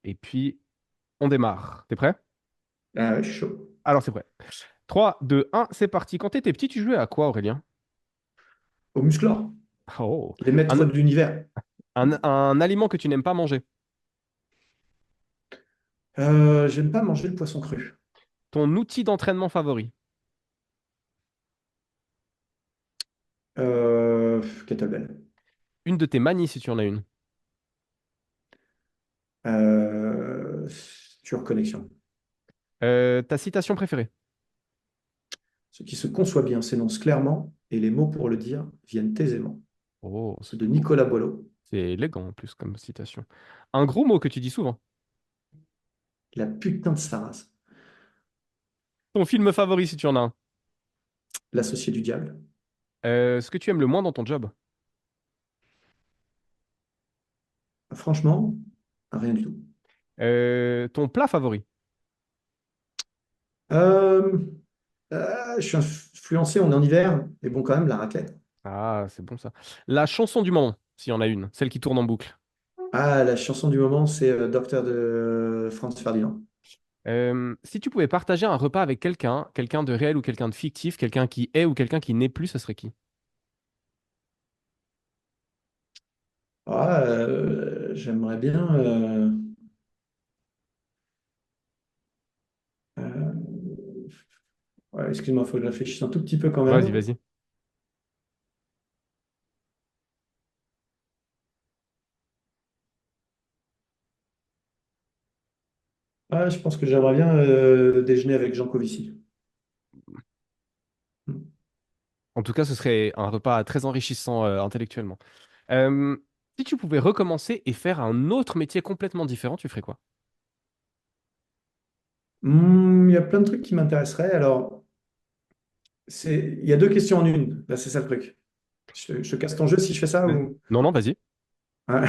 et puis, on démarre. T'es prêt? Ah ouais, je suis chaud. Alors, c'est prêt. 3, 2, 1, c'est parti. Quand t'étais petit, tu jouais à quoi, Aurélien? Au musclor, Oh. les maîtres Un, de l'univers. un aliment que tu n'aimes pas manger. J'aime pas manger le poisson cru. Ton outil d'entraînement favori. Kettlebell. Une de tes manies, si tu en as une. Euh, sur connexion. Ta citation préférée. Ce qui se conçoit bien s'énonce clairement et les mots pour le dire viennent aisément. Oh, C'est de Nicolas Boileau. c'est élégant en plus comme citation. Un gros mot que tu dis souvent. La putain de sa race. Ton film favori, si tu en as un. L'associé du diable. Ce que tu aimes le moins dans ton job. Franchement, rien du tout. Ton plat favori. Euh, je suis influencé, on est en hiver, mais bon, quand même, la raclette. Ah, c'est bon ça. La chanson du moment, s'il y en a une. Celle qui tourne en boucle. Ah, la chanson du moment, c'est Docteur de Franz Ferdinand. Si tu pouvais partager un repas avec quelqu'un, quelqu'un de réel ou quelqu'un de fictif, quelqu'un qui est ou quelqu'un qui n'est plus, ce serait qui? Ah, j'aimerais bien. Euh, ouais, excuse-moi, il faut que je réfléchisse un tout petit peu quand Vas-y, même. vas-y. Ah, je pense que j'aimerais bien déjeuner avec Jean Covici. En tout cas, ce serait un repas très enrichissant intellectuellement. Euh, Si tu pouvais recommencer et faire un autre métier complètement différent, tu ferais quoi? Il y a plein de trucs qui m'intéresseraient. Alors, il y a deux questions en une. Là, c'est ça le truc. Je casse ton jeu si je fais ça Vas-y. ou... Non, non, vas-y. Ouais.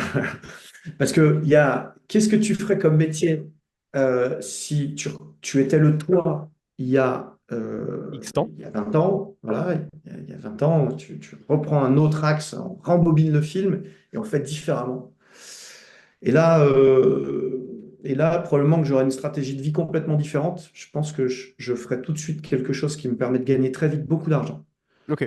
Parce que il y a, qu'est-ce que tu ferais comme métier si tu étais le toi X temps. il y a 20 ans, voilà, il y a 20 ans, tu reprends un autre axe, on rembobine le film et on fait différemment. Et là, probablement que j'aurais une stratégie de vie complètement différente. Je pense que je ferais tout de suite quelque chose qui me permet de gagner très vite beaucoup d'argent Ok,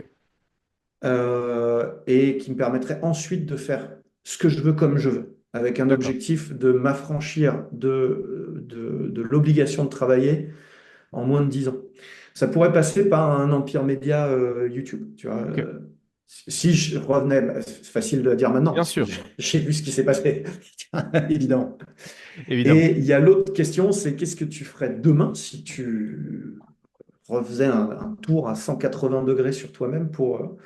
et qui me permettrait ensuite de faire ce que je veux comme je veux, avec un d'accord. objectif de m'affranchir de l'obligation de travailler en moins de 10 ans. Ça pourrait passer par un empire média YouTube. Tu vois, Ok, si je revenais, bah, c'est facile de le dire maintenant, bien parce que sûr, j'ai vu ce qui s'est passé, évidemment. évidemment. Et il y a l'autre question, c'est qu'est-ce que tu ferais demain si tu refaisais un tour à 180 degrés sur toi-même pour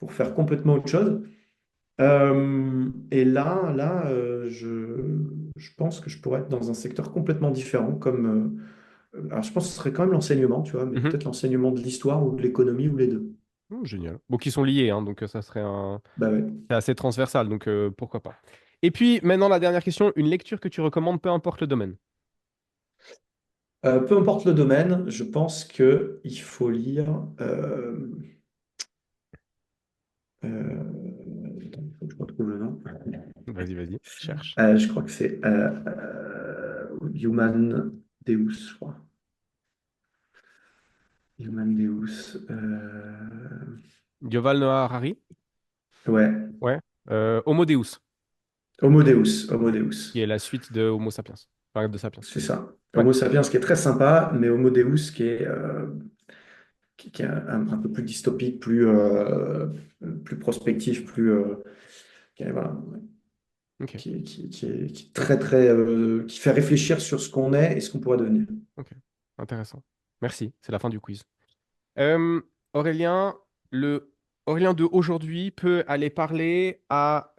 faire complètement autre chose. Et là, je pense que je pourrais être dans un secteur complètement différent, comme Alors, je pense que ce serait quand même l'enseignement, tu vois, mais Mhm. peut-être l'enseignement de l'histoire ou de l'économie ou les deux. Génial. Bon, qui sont liés, hein, donc ça serait Bah ouais. c'est assez transversal, donc pourquoi pas. Et puis maintenant, la dernière question, une lecture que tu recommandes, peu importe le domaine. Peu importe le domaine, je pense que il faut lire. Attends, il faut que je retrouve le nom. Vas-y, vas-y, cherche. Je crois que c'est Human Deus, je crois. Human Deus. Yuval Noah Harari, Ouais, ouais. Homo Deus, Homo Deus, Homo qui est Deus. la suite de Homo sapiens, enfin de Sapiens. C'est ça. Ouais, Homo sapiens qui est très sympa, mais Homo Deus qui est un peu plus dystopique, plus prospectif, voilà, ok, qui est très, très, qui fait réfléchir sur ce qu'on est et ce qu'on pourrait devenir. ok. Intéressant. Merci, c'est la fin du quiz. Euh, Aurélien, le Aurélien de aujourd'hui peut aller parler à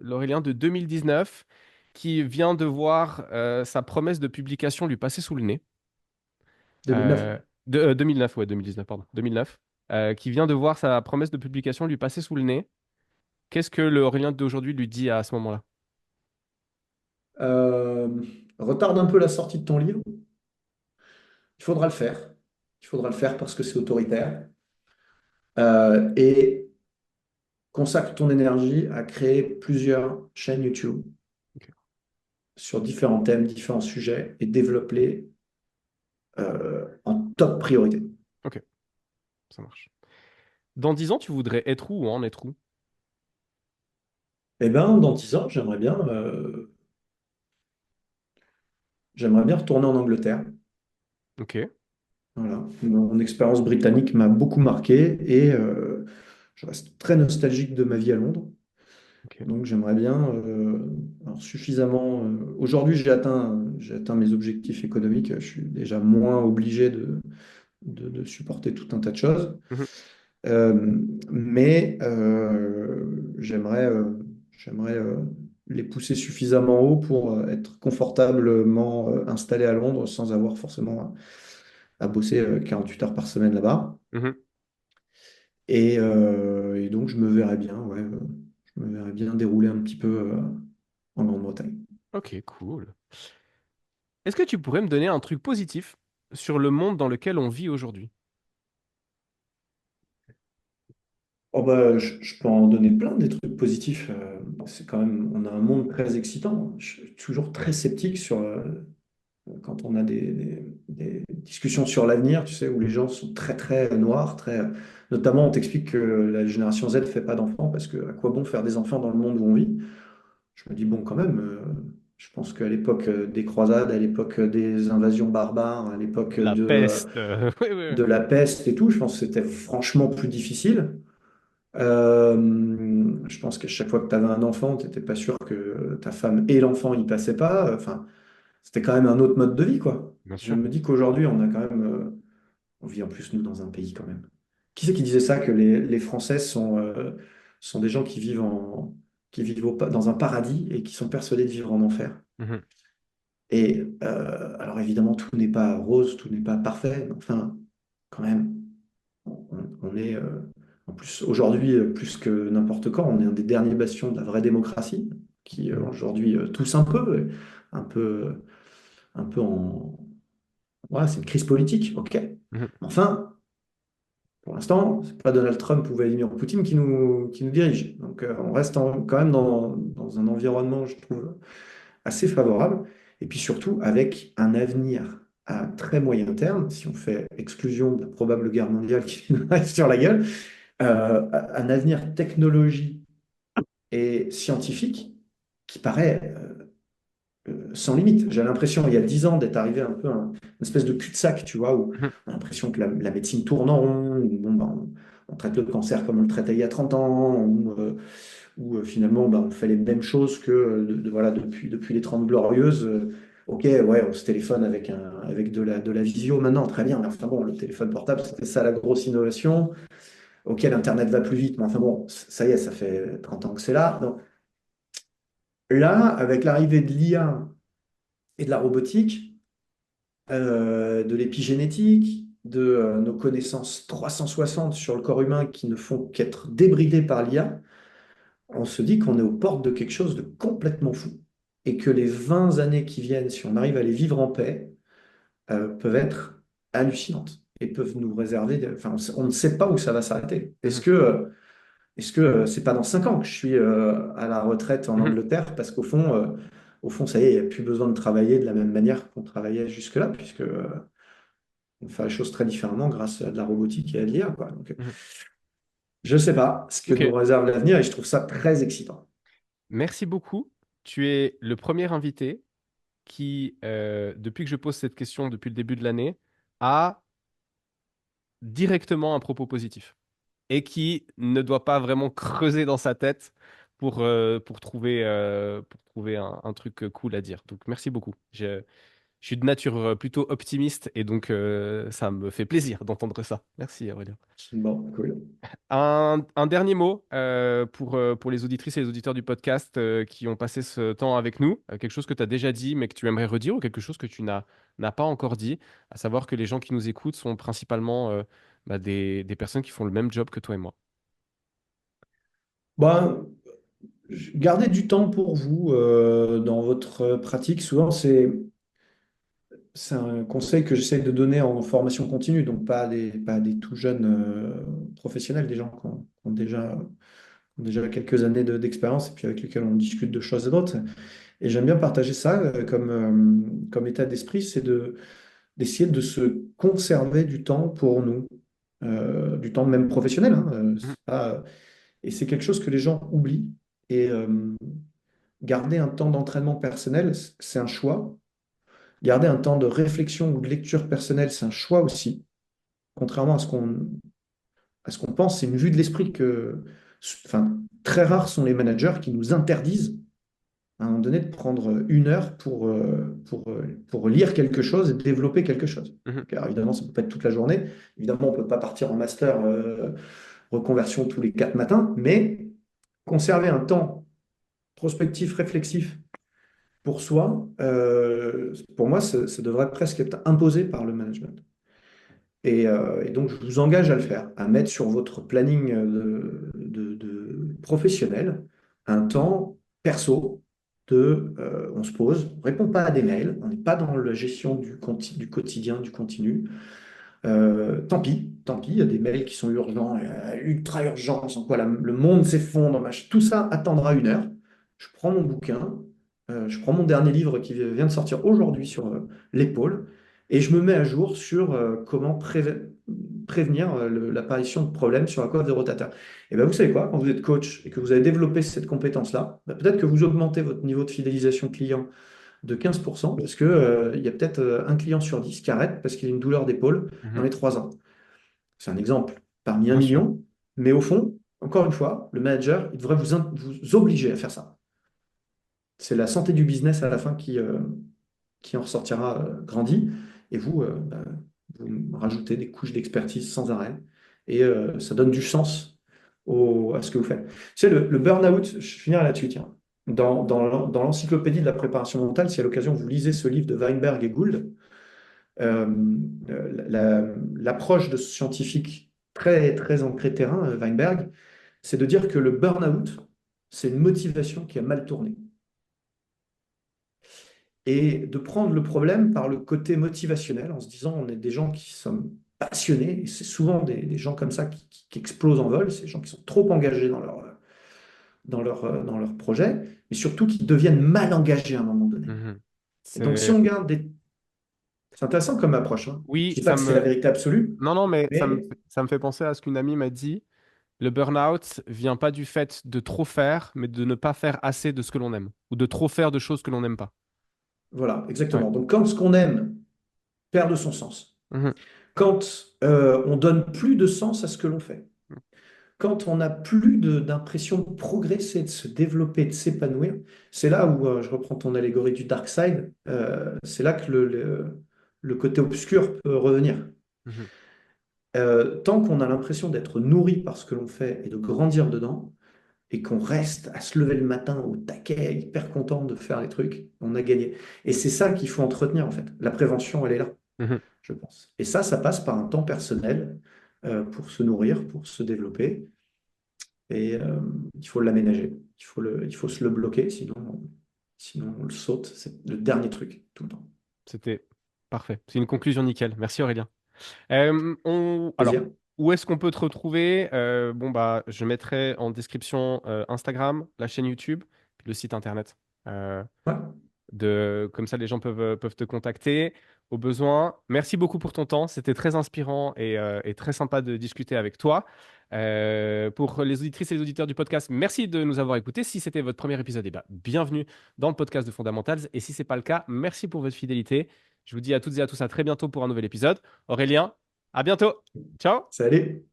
l'Aurélien de 2019 qui vient de voir sa promesse de publication lui passer sous le nez. 2009. 2009, ouais, 2019, pardon, 2009, qui vient de voir sa promesse de publication lui passer sous le nez. Qu'est-ce que le Aurélien d'aujourd'hui lui dit à ce moment-là? Euh, Retarde un peu la sortie de ton livre. Il faudra le faire. Il faudra le faire parce que c'est autoritaire. Et consacre ton énergie à créer plusieurs chaînes YouTube Ok, sur différents thèmes, différents sujets et développe-les en top priorité. ok, ça marche. Dans 10 ans, tu voudrais être où ou en être où? Eh bien, dans 10 ans, j'aimerais bien retourner en Angleterre. Ok, Voilà. Mon expérience britannique m'a beaucoup marqué et je reste très nostalgique de ma vie à Londres. ok. Donc j'aimerais bien, alors suffisamment. Aujourd'hui, j'ai atteint mes objectifs économiques. Je suis déjà moins obligé de supporter tout un tas de choses. Mhm. Euh, mais j'aimerais les pousser suffisamment haut pour être confortablement installé à Londres sans avoir forcément à bosser 48 heures par semaine là-bas. Mhm. Et donc, je me verrais bien, ouais, je me verrais bien dérouler un petit peu en Grande-Bretagne. Ok, cool. Est-ce que tu pourrais me donner un truc positif sur le monde dans lequel on vit aujourd'hui? Oh bah, je peux en donner plein des trucs positifs. C'est quand même, on a un monde très excitant. Je suis toujours très sceptique quand on a des discussions sur l'avenir, tu sais, où les gens sont très très noirs, notamment on t'explique que la génération Z fait pas d'enfants parce que à quoi bon faire des enfants dans le monde où on vit? Je me dis bon quand même, je pense qu'à l'époque des croisades, à l'époque des invasions barbares, à l'époque La peste. Oui, oui, oui. de la peste et tout, je pense que c'était franchement plus difficile. Je pense qu'à chaque fois que tu avais un enfant, tu n'étais pas sûr que ta femme et l'enfant y passaient pas. Enfin, c'était quand même un autre mode de vie, quoi. Bien Je sûr. me dis qu'aujourd'hui, on a quand même, on vit en plus, nous, dans un pays quand même. Qui c'est qui disait ça, que les Français sont des gens qui vivent dans un paradis et qui sont persuadés de vivre en enfer. Mhm. Et alors évidemment, tout n'est pas rose, tout n'est pas parfait, mais enfin, quand même, on est, en plus, aujourd'hui, plus que n'importe quand, on est un des derniers bastions de la vraie démocratie, qui Mhm. aujourd'hui tousse un peu, un peu en... Voilà, c'est une crise politique, ok. Mhm. Enfin, pour l'instant, c'est pas Donald Trump ou Vladimir Poutine qui nous dirige. Donc on reste quand même dans un environnement, je trouve, assez favorable. Et puis surtout, avec un avenir à très moyen terme, si on fait exclusion de la probable guerre mondiale qui nous reste sur la gueule, un avenir technologique et scientifique qui paraît sans limite. J'ai l'impression, il y a 10 ans, d'être arrivé un peu à une espèce de cul-de-sac, tu vois, où Mhm. on a l'impression que la médecine tourne en rond, où bon, ben, on traite le cancer comme on le traitait il y a 30 ans, où finalement ben, on fait les mêmes choses que voilà, depuis les 30 glorieuses. Ok, ouais, on se téléphone avec de la visio maintenant, très bien, mais enfin bon, le téléphone portable, c'était ça la grosse innovation. Ok, l'Internet va plus vite, mais enfin bon, ça y est, ça fait 30 ans que c'est là. Donc là, avec l'arrivée de l'IA et de la robotique, de l'épigénétique, de nos connaissances 360 sur le corps humain qui ne font qu'être débridées par l'IA, on se dit qu'on est aux portes de quelque chose de complètement fou. Et que les 20 années qui viennent, si on arrive à les vivre en paix, peuvent être hallucinantes et peuvent nous réserver. Enfin, on ne sait pas où ça va s'arrêter. Mhm. Est-ce que c'est pas dans 5 ans que je suis à la retraite en Mhm. Angleterre parce au fond, ça y est, il n'y a plus besoin de travailler de la même manière qu'on travaillait jusque-là, puisque on fait les choses très différemment grâce à de la robotique et à l'IA, quoi. Donc, Mhm. je ne sais pas ce que Ok, nous réserve l'avenir et je trouve ça très excitant. merci beaucoup. Tu es le premier invité qui, depuis que je pose cette question depuis le début de l'année, a directement un propos positif et qui ne doit pas vraiment creuser dans sa tête pour trouver un truc cool à dire. Donc, merci beaucoup. Je suis de nature plutôt optimiste et donc ça me fait plaisir d'entendre ça. Merci, Aurélien. Bon, cool. Un dernier mot pour les auditrices et les auditeurs du podcast qui ont passé ce temps avec nous. Quelque chose que tu as déjà dit mais que tu aimerais redire ou quelque chose que tu n'as pas encore dit, à savoir que les gens qui nous écoutent sont principalement des personnes qui font le même job que toi et moi. Ben, gardez du temps pour vous dans votre pratique. Souvent, c'est un conseil que j'essaie de donner en formation continue, donc pas à des tout jeunes professionnels, des gens qui ont déjà quelques années d'expérience et puis avec lesquels on discute de choses et d'autres. Et j'aime bien partager ça comme état d'esprit, d'essayer de se conserver du temps pour nous, du temps même professionnel, hein, Mhm, et c'est quelque chose que les gens oublient. Et garder un temps d'entraînement personnel, c'est un choix. Garder un temps de réflexion ou de lecture personnelle, c'est un choix aussi. Contrairement à ce qu'on pense, c'est une vue de l'esprit enfin, très rares sont les managers qui nous interdisent à un moment donné de prendre 1 heure pour lire quelque chose et développer quelque chose. mhm, Alors évidemment, ça ne peut pas être toute la journée. Évidemment, on ne peut pas partir en master reconversion tous les 4 matins, mais conserver un temps prospectif, réflexif pour soi, pour moi, ça devrait presque être imposé par le management. Et donc, je vous engage à le faire, à mettre sur votre planning de professionnel un temps perso on se pose, on ne répond pas à des mails, on n'est pas dans la gestion du quotidien, du continu. Tant pis, il y a des mails qui sont urgents, ultra urgents, sans quoi le monde s'effondre, tout ça attendra 1 heure. Je prends mon bouquin, je prends mon dernier livre qui vient de sortir aujourd'hui sur l'épaule, et je me mets à jour sur comment prévenir l'apparition de problèmes sur la coiffe de rotateur. Et bien vous savez quoi, quand vous êtes coach et que vous avez développé cette compétence-là, ben, peut-être que vous augmentez votre niveau de fidélisation client de 15% parce que, il y a peut-être un client sur 10 qui arrête parce qu'il a une douleur d'épaule dans mhm. les 3 ans. C'est un exemple parmi un Bien sûr. million, mais au fond, encore une fois, le manager, il devrait vous obliger à faire ça. C'est la santé du business à la fin qui en ressortira grandi, et vous, vous rajoutez des couches d'expertise sans arrêt, et ça donne du sens à ce que vous faites. Tu sais, le burn-out, je finirai là-dessus, tiens. Dans l'encyclopédie de la préparation mentale, si à l'occasion vous lisez ce livre de Weinberg et Gould, euh, l'approche de ce scientifique très, très ancré terrain, Weinberg, c'est de dire que le burn-out, c'est une motivation qui a mal tourné. Et de prendre le problème par le côté motivationnel, en se disant on est des gens qui sont passionnés, et c'est souvent des gens comme ça qui explosent en vol, c'est des gens qui sont trop engagés dans leur projet, mais surtout qui deviennent mal engagés à un moment donné. Mhm. Et donc si C'est... on garde des... C'est intéressant comme approche, hein. Oui, Je ne dis pas que c'est la vérité absolue, Non, non, mais mais ça me fait penser à ce qu'une amie m'a dit. Le burn-out vient pas du fait de trop faire, mais de ne pas faire assez de ce que l'on aime, ou de trop faire de choses que l'on n'aime pas. voilà, Ouais. exactement. Donc quand ce qu'on aime perd de son sens, Mhm. quand on donne plus de sens à ce que l'on fait, quand on n'a plus d'impression de progresser, de se développer, de s'épanouir, c'est là où, je reprends ton allégorie du dark side, c'est là que le côté obscur peut revenir. Tant qu'on a l'impression d'être nourri par ce que l'on fait et de grandir dedans, et qu'on reste à se lever le matin au taquet, hyper content de faire les trucs, on a gagné. Et c'est ça qu'il faut entretenir en fait. La prévention, elle est là, Mhm. je pense. Et ça passe par un temps personnel pour se nourrir, pour se développer. Et il faut l'aménager. Il faut se le bloquer, sinon on le saute. C'est le dernier truc, tout le temps. C'était parfait. C'est une conclusion nickel. Merci Aurélien. Alors, Plaisir. où est-ce qu'on peut te retrouver? Bon, bah, je mettrai en description Instagram, la chaîne YouTube, le site internet. Euh, Ouais. Comme ça, les gens peuvent te contacter au besoin. Merci beaucoup pour ton temps. C'était très inspirant et très sympa de discuter avec toi. Pour les auditrices et les auditeurs du podcast, merci de nous avoir écoutés. Si c'était votre premier épisode, eh ben, bienvenue dans le podcast de Fundamentals. Et si ce n'est pas le cas, merci pour votre fidélité. Je vous dis à toutes et à tous à très bientôt pour un nouvel épisode. Aurélien, à bientôt. Ciao! Salut.